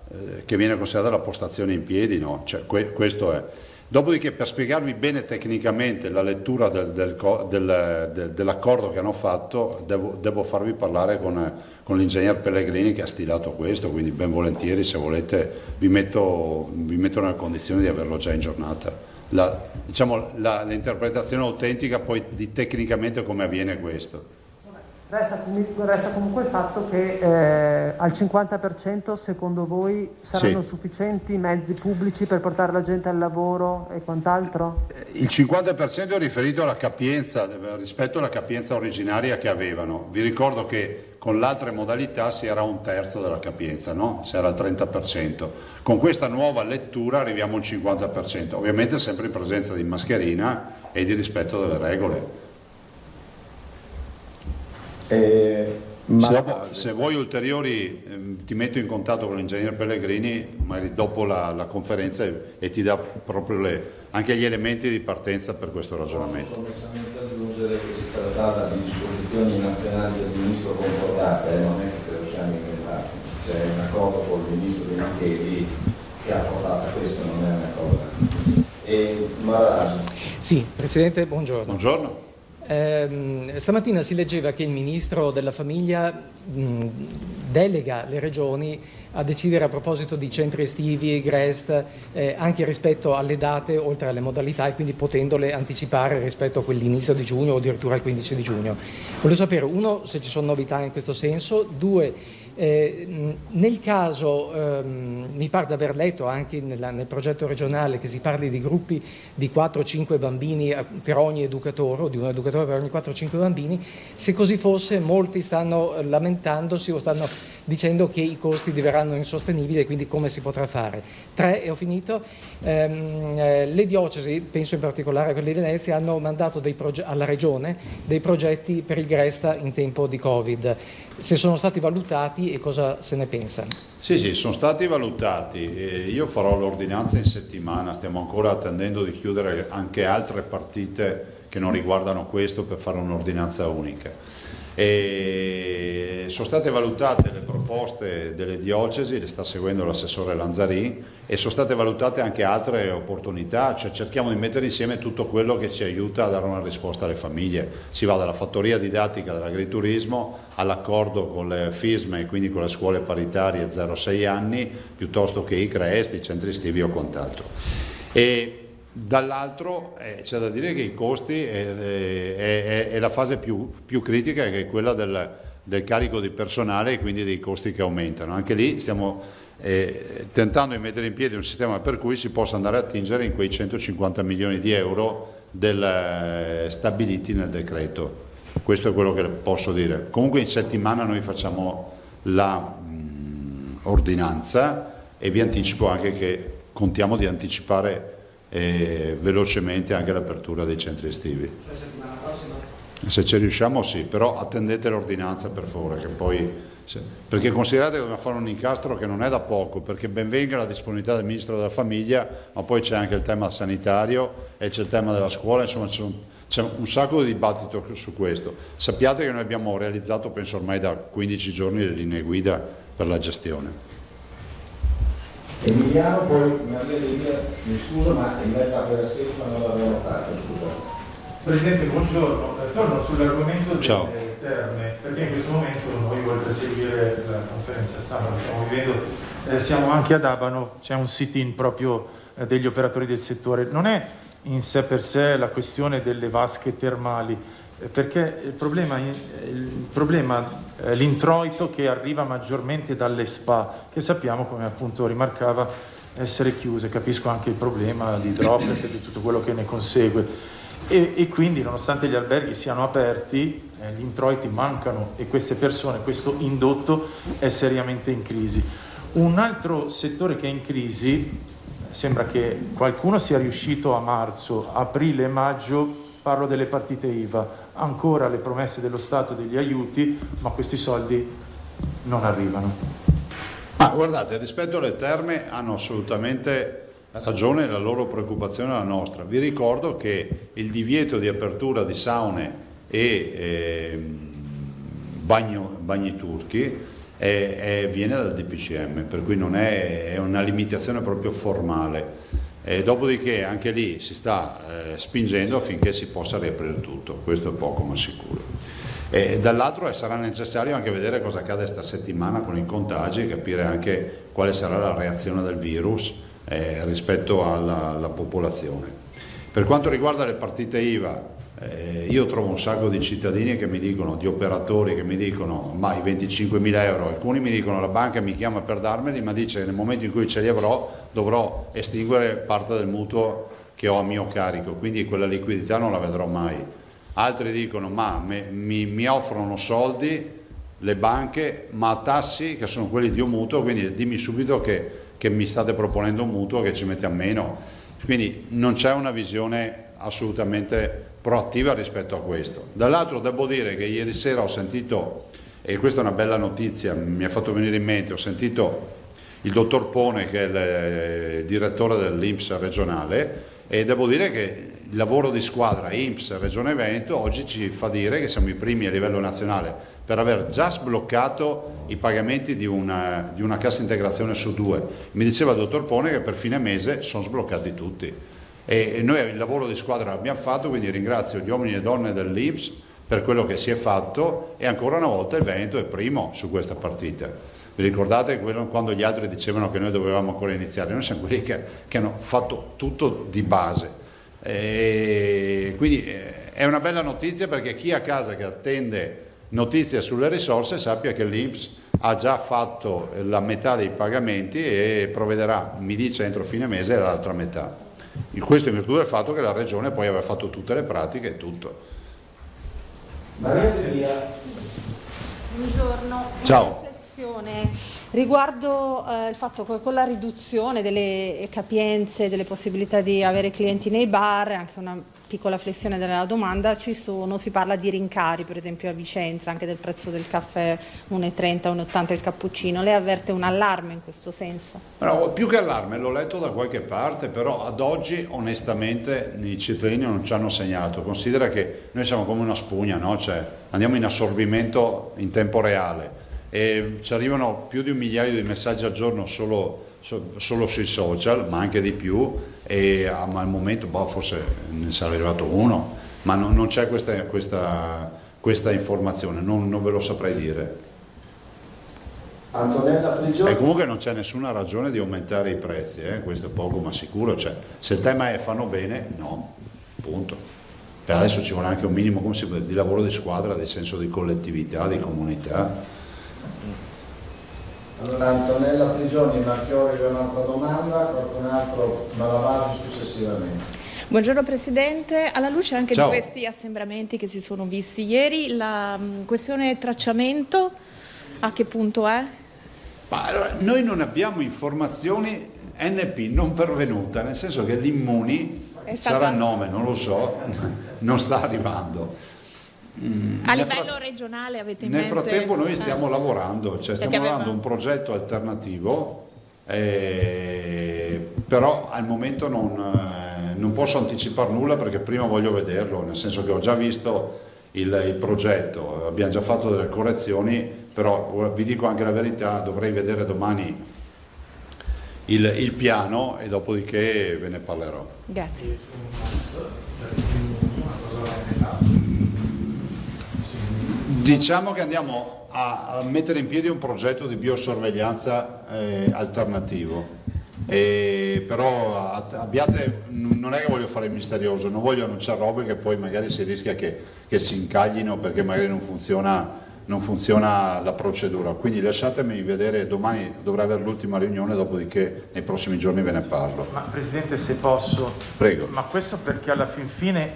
che viene considerata la postazione in piedi, no? Cioè, questo è. Dopodiché, per spiegarvi bene tecnicamente la lettura dell'accordo che hanno fatto, devo farvi parlare con l'ingegner Pellegrini che ha stilato questo, quindi ben volentieri, se volete, vi metto nelle condizioni di averlo già in giornata. L'interpretazione autentica poi di tecnicamente come avviene questo. Resta comunque il fatto che al 50% secondo voi saranno sufficienti i mezzi pubblici per portare la gente al lavoro e quant'altro? Il 50% è riferito alla capienza, rispetto alla capienza originaria che avevano. Vi ricordo che con le altre modalità si era 1/3 della capienza, no? Si era al 30%. Con questa nuova lettura arriviamo al 50%, ovviamente sempre in presenza di mascherina e di rispetto delle regole. Se vuoi ulteriori ti metto in contatto con l'ingegner Pellegrini magari dopo la conferenza e ti dà proprio anche gli elementi di partenza per questo ragionamento. Posso sommessamente aggiungere che si trattava di disposizioni nazionali del ministro concordate, non è che se lo siamo inventati, c'è un accordo con il ministro Di Micheli che ha portato a questo, non è una cosa. Maravasi. Sì, Presidente, buongiorno. Buongiorno. Stamattina si leggeva che il Ministro della Famiglia delega le regioni a decidere a proposito di centri estivi, GREST, anche rispetto alle date oltre alle modalità e quindi potendole anticipare rispetto a quell'inizio di giugno o addirittura al 15 di giugno. Volevo sapere, 1, se ci sono novità in questo senso, 2, Nel caso, mi pare di aver letto anche nel progetto regionale che si parli di gruppi di 4-5 bambini per ogni educatore, o di un educatore per ogni 4-5 bambini, se così fosse molti stanno lamentandosi o stanno dicendo che i costi diverranno insostenibili, e quindi come si potrà fare. 3, e ho finito, le diocesi, penso in particolare a quelle di Venezia, hanno mandato alla regione dei progetti per il GRESTA in tempo di Covid. Se sono stati valutati e cosa se ne pensa? Sì, sono stati valutati. Io farò l'ordinanza in settimana, stiamo ancora attendendo di chiudere anche altre partite che non riguardano questo per fare un'ordinanza unica. E sono state valutate le proposte delle diocesi, le sta seguendo l'assessore Lanzarin, e sono state valutate anche altre opportunità, cioè cerchiamo di mettere insieme tutto quello che ci aiuta a dare una risposta alle famiglie. Si va dalla fattoria didattica dell'agriturismo all'accordo con le FISM, e quindi con le scuole paritarie 0-6 anni, piuttosto che i CREST, i centri estivi o quant'altro. E dall'altro c'è da dire che i costi è la fase più critica, che è quella del carico di personale e quindi dei costi che aumentano. Anche lì stiamo tentando di mettere in piedi un sistema per cui si possa andare a attingere in quei 150 milioni di euro stabiliti nel decreto. Questo è quello che posso dire. Comunque in settimana noi facciamo l'ordinanza e vi anticipo anche che contiamo di anticipare velocemente anche l'apertura dei centri estivi. Cioè settimana prossima? Se ci riusciamo sì, però attendete l'ordinanza per favore, che poi, perché considerate che dobbiamo fare un incastro che non è da poco, perché ben venga la disponibilità del Ministro della Famiglia, ma poi c'è anche il tema sanitario e c'è il tema della scuola, insomma c'è un sacco di dibattito su questo. Sappiate che noi abbiamo realizzato, penso ormai da 15 giorni, le linee guida per la gestione. Emiliano, poi Maria Delia, mi scuso, ma in mezzo a quella selva non l'avevo notato, scusa. Presidente, buongiorno. Torno sull'argomento delle terme, perché in questo momento noi, oltre a seguire la conferenza stampa che stiamo vivendo, siamo anche ad Abano, c'è un sit-in proprio degli operatori del settore. Non è in sé per sé la questione delle vasche termali, perché il problema è l'introito che arriva maggiormente dalle spa, che sappiamo, come appunto rimarcava, essere chiuse. Capisco anche il problema di droplet e di tutto quello che ne consegue, e quindi nonostante gli alberghi siano aperti gli introiti mancano e queste persone, questo indotto è seriamente in crisi. Un altro settore che è in crisi, sembra che qualcuno sia riuscito a marzo, aprile e maggio, parlo delle partite IVA, ancora le promesse dello Stato degli aiuti, ma questi soldi non arrivano. Ma guardate, rispetto alle terme hanno assolutamente ragione, la loro preoccupazione è la nostra. Vi ricordo che il divieto di apertura di saune e bagni turchi viene dal DPCM, per cui non è una limitazione proprio formale. Dopodiché anche lì si sta spingendo affinché si possa riaprire tutto, questo è poco ma sicuro. Dall'altro sarà necessario anche vedere cosa accade questa settimana con i contagi e capire anche quale sarà la reazione del virus rispetto alla popolazione. Per quanto riguarda le partite IVA, io trovo un sacco di cittadini che mi dicono, di operatori che mi dicono, ma i 25.000 euro, alcuni mi dicono la banca mi chiama per darmeli, ma dice che nel momento in cui ce li avrò dovrò estinguere parte del mutuo che ho a mio carico, quindi quella liquidità non la vedrò mai. Altri dicono ma mi offrono soldi le banche, ma a tassi che sono quelli di un mutuo, quindi dimmi subito che mi state proponendo un mutuo che ci mette a meno. Quindi non c'è una visione assolutamente proattiva rispetto a questo. Dall'altro devo dire che ieri sera ho sentito, e questa è una bella notizia, mi ha fatto venire in mente, ho sentito il dottor Pone che è il direttore dell'INPS regionale, e devo dire che il lavoro di squadra INPS Regione Veneto oggi ci fa dire che siamo i primi a livello nazionale per aver già sbloccato i pagamenti di una cassa integrazione su 2. Mi diceva il dottor Pone che per fine mese sono sbloccati tutti. E noi il lavoro di squadra l'abbiamo fatto, quindi ringrazio gli uomini e donne dell'INPS per quello che si è fatto, e ancora una volta il Veneto è primo su questa partita. Vi ricordate quando gli altri dicevano che noi dovevamo ancora iniziare? Noi siamo quelli che hanno fatto tutto di base. Quindi è una bella notizia, perché chi a casa che attende notizie sulle risorse sappia che l'INPS ha già fatto la metà dei pagamenti e provvederà, mi dice, entro fine mese l'altra metà. Questo in virtù del fatto che la Regione poi aveva fatto tutte le pratiche e tutto. Maria Zelia. Buongiorno. Ciao. Una riflessione riguardo il fatto che con la riduzione delle capienze, delle possibilità di avere clienti nei bar, anche una piccola flessione della domanda, si parla di rincari, per esempio a Vicenza, anche del prezzo del caffè 1,30, 1,80 il cappuccino. Lei avverte un allarme in questo senso? No, più che allarme, l'ho letto da qualche parte, però ad oggi onestamente i cittadini non ci hanno segnato. Considera che noi siamo come una spugna, no? Cioè, andiamo in assorbimento in tempo reale e ci arrivano più di 1 migliaio di messaggi al giorno solo sui social, ma anche di più, e al momento forse ne sarà arrivato uno, ma non c'è questa informazione, non ve lo saprei dire. Antonella Prigioni. E comunque non c'è nessuna ragione di aumentare i prezzi, questo è poco ma sicuro. Cioè, se il tema è fanno bene, no, punto. Per adesso ci vuole anche un minimo, come si può dire, di lavoro di squadra, di senso di collettività, di comunità. Allora Antonella Prigioni, Marchiori aveva un'altra domanda, qualcun altro Malavasi successivamente. Buongiorno Presidente, alla luce anche Ciao. di questi assembramenti che si sono visti ieri, la questione tracciamento a che punto è? Ma allora, noi non abbiamo informazioni NP non pervenuta, nel senso che l'Immuni, sarà il nome, non lo so, non sta arrivando. A livello regionale avete in mente? Nel frattempo noi stiamo lavorando, cioè stiamo lavorando un progetto alternativo, però al momento non posso anticipare nulla perché prima voglio vederlo, nel senso che ho già visto il progetto, abbiamo già fatto delle correzioni, però vi dico anche la verità, dovrei vedere domani il piano e dopodiché ve ne parlerò. Grazie. Diciamo che andiamo a mettere in piedi un progetto di biosorveglianza alternativo, però non è che voglio fare il misterioso, non voglio annunciare robe che poi magari si rischia che si incaglino perché magari non funziona la procedura, quindi lasciatemi vedere, domani dovrà avere l'ultima riunione, dopodiché nei prossimi giorni ve ne parlo. Ma Presidente, se posso, prego. Ma questo perché alla fin fine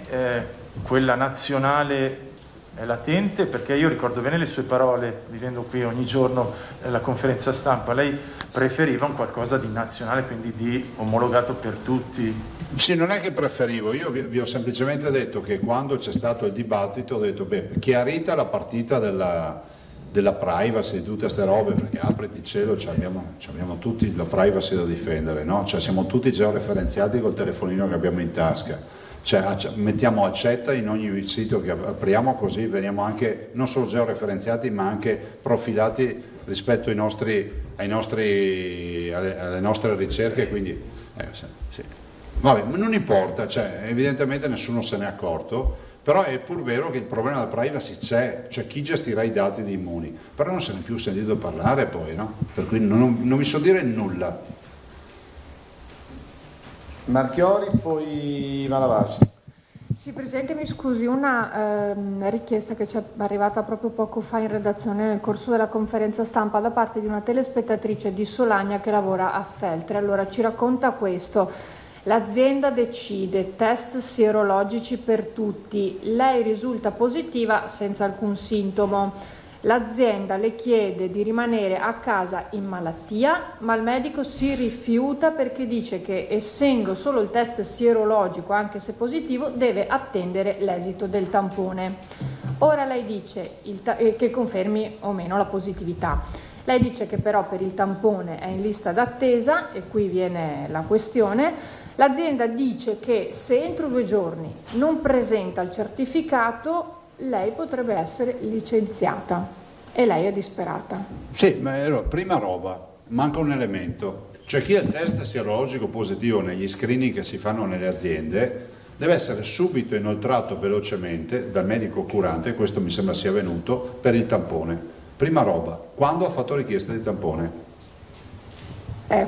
quella nazionale è latente, perché io ricordo bene le sue parole, vivendo qui ogni giorno la conferenza stampa, lei preferiva un qualcosa di nazionale, quindi di omologato per tutti. Sì, non è che preferivo, io vi ho semplicemente detto che quando c'è stato il dibattito ho detto, chiarita la partita della privacy, di tutte queste robe, perché apriti cielo, abbiamo tutti la privacy da difendere, no? Cioè siamo tutti georeferenziati col telefonino che abbiamo in tasca. Cioè, mettiamo accetta in ogni sito che apriamo, così veniamo anche non solo georeferenziati ma anche profilati rispetto alle nostre ricerche, quindi sì. Vabbè, non importa, cioè, evidentemente nessuno se n'è accorto, però è pur vero che il problema della privacy c'è, cioè chi gestirà i dati di Immuni, però non se ne è più sentito parlare poi, no? Per cui non vi so dire nulla. Marchiori, poi Malavasi. Sì, Presidente, mi scusi, una richiesta che ci è arrivata proprio poco fa in redazione nel corso della conferenza stampa da parte di una telespettatrice di Solagna che lavora a Feltre. Allora, ci racconta questo: l'azienda decide test sierologici per tutti, lei risulta positiva senza alcun sintomo. L'azienda le chiede di rimanere a casa in malattia, ma il medico si rifiuta perché dice che, essendo solo il test sierologico, anche se positivo, deve attendere l'esito del tampone. Ora lei dice che confermi o meno la positività. Lei dice che però per il tampone è in lista d'attesa, e qui viene la questione. L'azienda dice che se entro 2 giorni non presenta il certificato, lei potrebbe essere licenziata e lei è disperata. Sì, ma allora, prima roba, manca un elemento, cioè chi ha il test sierologico positivo negli screening che si fanno nelle aziende deve essere subito inoltrato velocemente dal medico curante, questo mi sembra sia avvenuto, per il tampone. Prima roba, quando ha fatto richiesta di tampone?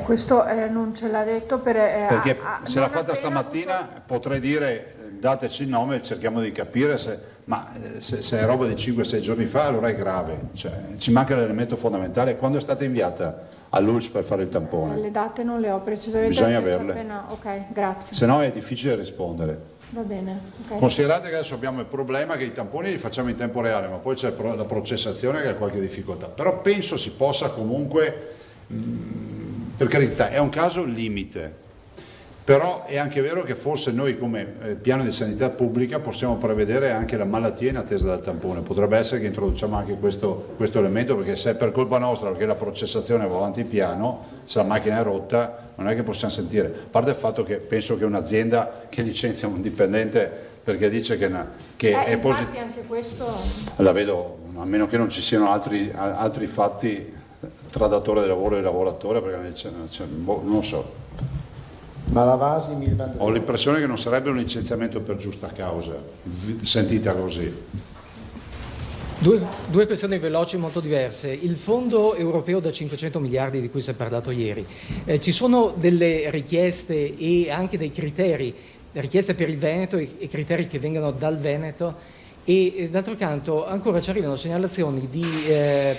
Questo non ce l'ha detto perché se l'ha fatta stamattina potrei dire dateci il nome e cerchiamo di capire se ma se è roba di 5-6 giorni fa allora è grave, cioè, ci manca l'elemento fondamentale. Quando è stata inviata all'ULSS per fare il tampone? Le date non le ho precisamente. Bisogna averle. Ok, grazie. Se no è difficile rispondere. Va bene. Okay. Considerate che adesso abbiamo il problema che i tamponi li facciamo in tempo reale, ma poi c'è la processazione che ha qualche difficoltà. Però penso si possa comunque, per carità, è un caso limite. Però è anche vero che forse noi come piano di sanità pubblica possiamo prevedere anche la malattia in attesa del tampone. Potrebbe essere che introduciamo anche questo elemento, perché se è per colpa nostra, perché la processazione va avanti piano, se la macchina è rotta, non è che possiamo sentire. A parte il fatto che penso che un'azienda che licenzia un dipendente perché dice che è positivo, anche questo... la vedo, a meno che non ci siano altri fatti tra datore di lavoro e lavoratore, perché non lo so. Malavasi, Milvan. Ho l'impressione che non sarebbe un licenziamento per giusta causa, sentita così. Due questioni veloci molto diverse. Il fondo europeo da 500 miliardi di cui si è parlato ieri, ci sono delle richieste e anche dei criteri, richieste per il Veneto e criteri che vengono dal Veneto, e d'altro canto ancora ci arrivano segnalazioni di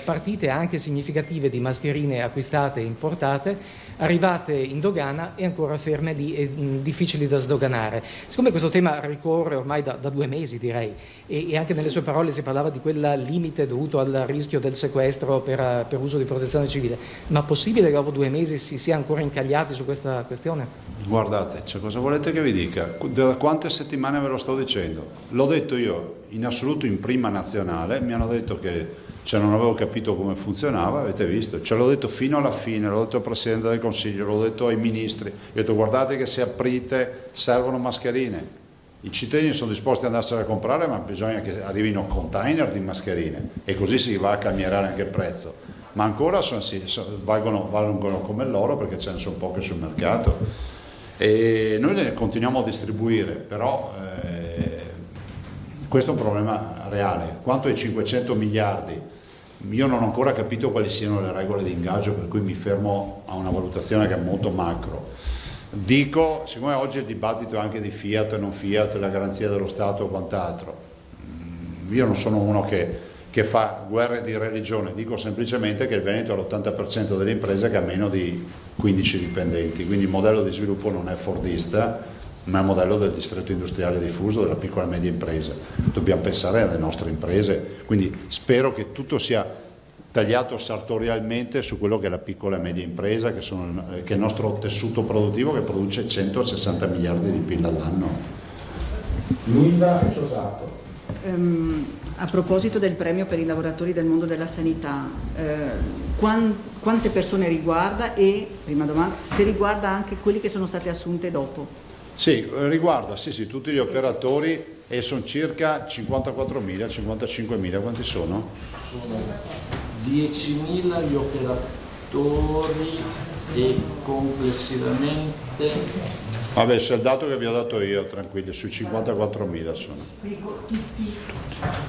partite anche significative di mascherine acquistate e importate, arrivate in dogana e ancora ferme difficili da sdoganare. Siccome questo tema ricorre ormai da 2 mesi, direi, e anche nelle sue parole si parlava di quel limite dovuto al rischio del sequestro per uso di protezione civile, ma possibile che dopo 2 mesi si sia ancora incagliati su questa questione? Guardate, cosa volete che vi dica? Da quante settimane ve lo sto dicendo? L'ho detto io in assoluto in prima nazionale, mi hanno detto che non avevo capito come funzionava, avete visto, ce l'ho detto fino alla fine, l'ho detto al Presidente del Consiglio, l'ho detto ai ministri, ho detto guardate che se aprite servono mascherine, i cittadini sono disposti ad andarsene a comprare, ma bisogna che arrivino container di mascherine e così si va a calmierare anche il prezzo, ma ancora valgono come l'oro perché ce ne sono poche sul mercato e noi le continuiamo a distribuire, però questo è un problema reale. Quanto ai 500 miliardi, io non ho ancora capito quali siano le regole di ingaggio, per cui mi fermo a una valutazione che è molto macro. Dico, siccome oggi il dibattito è anche di Fiat e non Fiat, la garanzia dello Stato o quant'altro, io non sono uno che fa guerre di religione, dico semplicemente che il Veneto è l'80% delle imprese che ha meno di 15 dipendenti, quindi il modello di sviluppo non è fordista, ma è un modello del distretto industriale diffuso, della piccola e media impresa. Dobbiamo pensare alle nostre imprese, quindi spero che tutto sia tagliato sartorialmente su quello che è la piccola e media impresa, che è il nostro tessuto produttivo che produce 160 miliardi di PIL all'anno. Milva Tosato. A proposito del premio per i lavoratori del mondo della sanità, quante persone riguarda e, prima domanda, se riguarda anche quelli che sono state assunte dopo? Sì, riguarda tutti gli operatori e sono circa 54.000, 55.000, quanti sono? Sono 10.000 gli operatori e complessivamente... Vabbè, se è il dato che vi ho dato io, tranquilli, sui 54.000 sono. Tutti,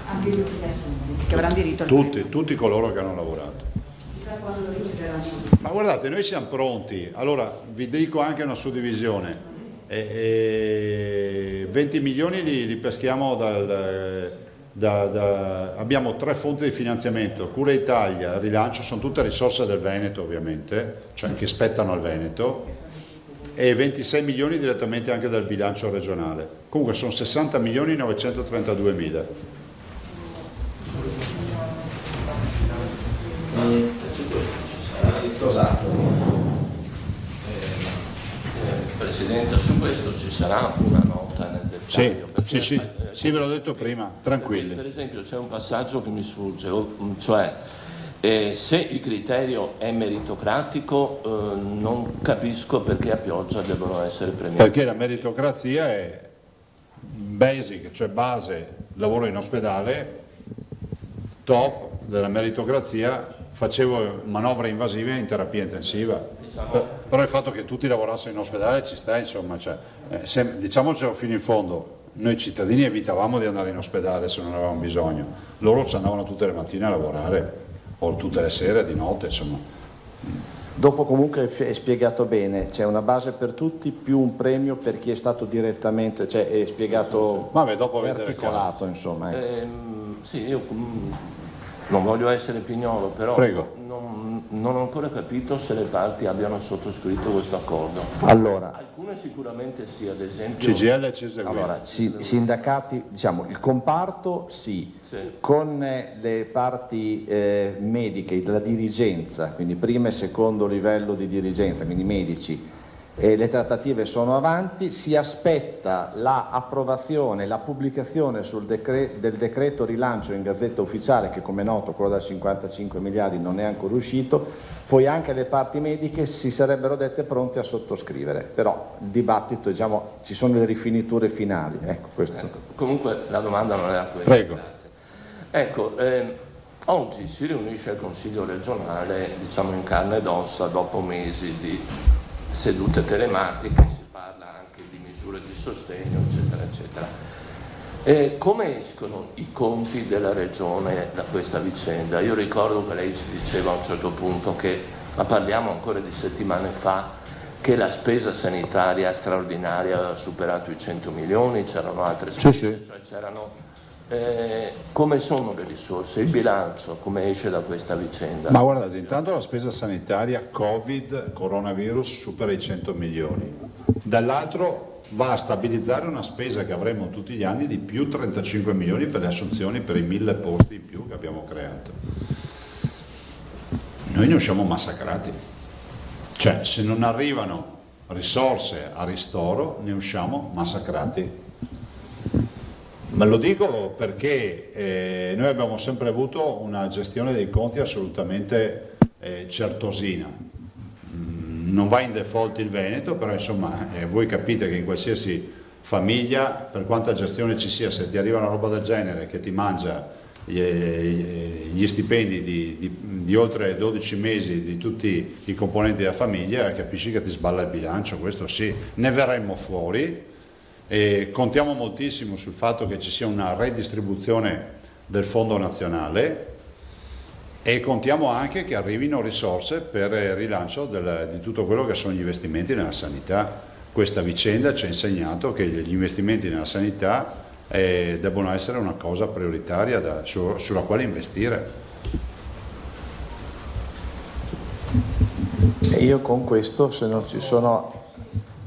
anche gli assunti, che avranno diritto al tutti coloro che hanno lavorato. Ma guardate, noi siamo pronti, allora vi dico anche una suddivisione. 20 milioni li peschiamo abbiamo 3 fonti di finanziamento, Cura Italia, Rilancio, sono tutte risorse del Veneto ovviamente, cioè che spettano al Veneto, e 26 milioni direttamente anche dal bilancio regionale, comunque sono 60 milioni 932 mila. Presidente, su questo ci sarà una nota nel dettaglio? Sì, ve l'ho detto prima, tranquilli. Per esempio c'è un passaggio che mi sfugge, cioè se il criterio è meritocratico non capisco perché a pioggia devono essere premiati. Perché la meritocrazia è basic, cioè base, lavoro in ospedale, top della meritocrazia, facevo manovre invasive in terapia intensiva. Però il fatto che tutti lavorassero in ospedale ci sta, insomma, cioè, diciamocelo fino in fondo, noi cittadini evitavamo di andare in ospedale se non avevamo bisogno, loro ci andavano tutte le mattine a lavorare o tutte le sere di notte, insomma. Dopo comunque è spiegato bene, c'è una base per tutti più un premio per chi è stato direttamente, cioè è spiegato, dopo è articolato insomma. Sì, io non voglio essere pignolo, però non ho ancora capito se le parti abbiano sottoscritto questo accordo. Allora, alcune sicuramente sì, ad esempio CGL e CSG. Allora, sindacati, diciamo il comparto sì. Con le parti mediche, la dirigenza, quindi primo e secondo livello di dirigenza, quindi medici, le trattative sono avanti, si aspetta l'approvazione, la pubblicazione del decreto rilancio in Gazzetta Ufficiale, che come è noto quello da 55 miliardi non è ancora uscito, poi anche le parti mediche si sarebbero dette pronte a sottoscrivere, però il dibattito, diciamo, ci sono le rifiniture finali. Ecco, questo. Comunque la domanda non era questa. Prego. Ecco, oggi si riunisce il Consiglio regionale, diciamo in carne ed ossa, dopo mesi di sedute telematiche, si parla anche di misure di sostegno, eccetera, eccetera. Come escono i conti della Regione da questa vicenda? Io ricordo che lei ci diceva a un certo punto che, ma parliamo ancora di settimane fa, che la spesa sanitaria straordinaria aveva superato i 100 milioni, c'erano altre spese, cioè c'erano... come sono le risorse, il bilancio, come esce da questa vicenda? Ma guardate, intanto la spesa sanitaria Covid, coronavirus supera i 100 milioni, dall'altro va a stabilizzare una spesa che avremo tutti gli anni di più 35 milioni per le assunzioni, per i 1000 posti in più che abbiamo creato. Noi ne usciamo massacrati, cioè se non arrivano risorse a ristoro ne usciamo massacrati. Ma lo dico perché noi abbiamo sempre avuto una gestione dei conti assolutamente certosina. Non va in default il Veneto, però insomma voi capite che in qualsiasi famiglia, per quanta gestione ci sia, se ti arriva una roba del genere che ti mangia gli stipendi di oltre 12 mesi di tutti i componenti della famiglia, capisci che ti sballa il bilancio, questo sì. Ne verremo fuori. E contiamo moltissimo sul fatto che ci sia una redistribuzione del fondo nazionale e contiamo anche che arrivino risorse per il rilancio di tutto quello che sono gli investimenti nella sanità. Questa vicenda ci ha insegnato che gli investimenti nella sanità debbono essere una cosa prioritaria sulla quale investire. E io con questo, se non ci sono...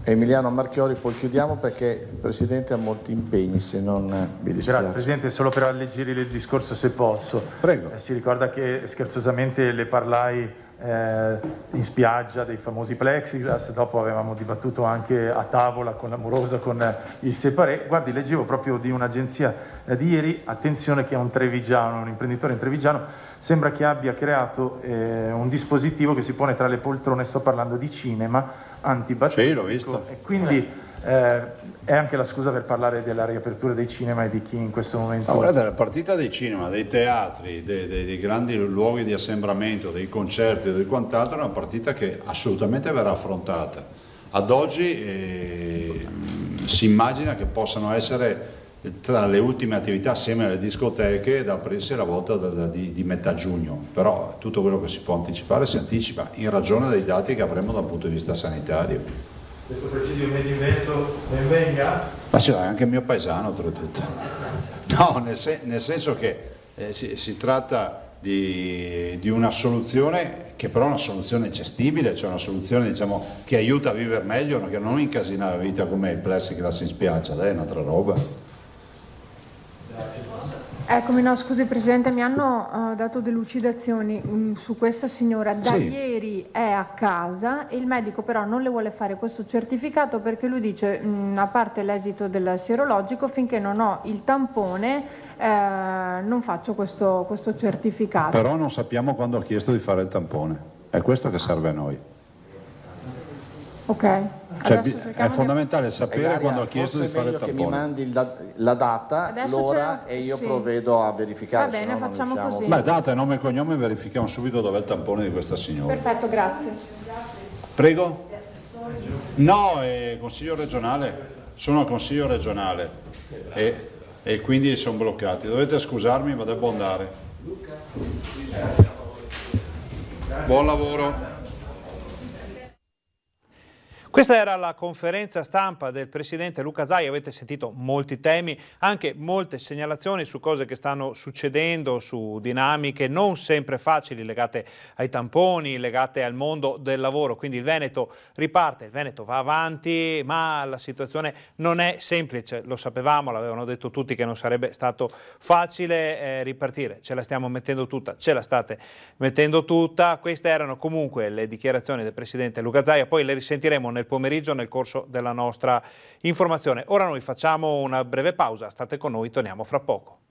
Emiliano Marchiori, poi chiudiamo perché il Presidente ha molti impegni, se non vi dispiace. Grazie Presidente, solo per alleggerire il discorso se posso. Prego. Si ricorda che scherzosamente le parlai in spiaggia dei famosi plexiglass, dopo avevamo dibattuto anche a tavola con l'Amorosa, con il Separé. Guardi, leggevo proprio di un'agenzia di ieri, attenzione, che è un trevigiano, un imprenditore in Trevigiano, sembra che abbia creato un dispositivo che si pone tra le poltrone, sto parlando di cinema, antibatterico. Sì, l'ho visto. E quindi è anche la scusa per parlare della riapertura dei cinema e di chi in questo momento... Ma guardate, la partita dei cinema, dei teatri, dei grandi luoghi di assembramento, dei concerti e di quant'altro è una partita che assolutamente verrà affrontata. Ad oggi si immagina che possano essere tra le ultime attività assieme alle discoteche da aprirsi alla volta di metà giugno, però tutto quello che si può anticipare si anticipa in ragione dei dati che avremo dal punto di vista sanitario. Questo presidio medio in Veneto ben venga? Ma c'è anche il mio paesano oltretutto. No, nel senso che si tratta di una soluzione che però è una soluzione gestibile, cioè una soluzione, diciamo, che aiuta a vivere meglio, che non incasina la vita come il plexiglass in spiaggia, è un'altra roba. Eccomi, no, scusi Presidente, mi hanno dato delucidazioni su questa signora. Da ieri è a casa e il medico però non le vuole fare questo certificato perché lui dice, a parte l'esito del sierologico, finché non ho il tampone non faccio questo certificato. Però non sappiamo quando ha chiesto di fare il tampone, è questo che serve a noi. Ok. Cioè, è fondamentale sapere quando ha chiesto di fare il tampone. Che mi mandi la data, l'ora e io provvedo a verificare. Va bene, facciamo così. Beh, data e nome e cognome, verifichiamo subito dov'è il tampone di questa signora. Perfetto, grazie. Prego? No, è consiglio regionale, sono al consiglio regionale e quindi sono bloccati. Dovete scusarmi, ma devo andare. Buon lavoro. Questa era la conferenza stampa del Presidente Luca Zaia. Avete sentito molti temi, anche molte segnalazioni su cose che stanno succedendo, su dinamiche non sempre facili legate ai tamponi, legate al mondo del lavoro. Quindi il Veneto riparte, il Veneto va avanti, ma la situazione non è semplice. Lo sapevamo, l'avevano detto tutti che non sarebbe stato facile ripartire. Ce la stiamo mettendo tutta, ce la state mettendo tutta. Queste erano comunque le dichiarazioni del Presidente Luca Zaia, poi le risentiremo nel pomeriggio nel corso della nostra informazione. Ora noi facciamo una breve pausa, state con noi, torniamo fra poco.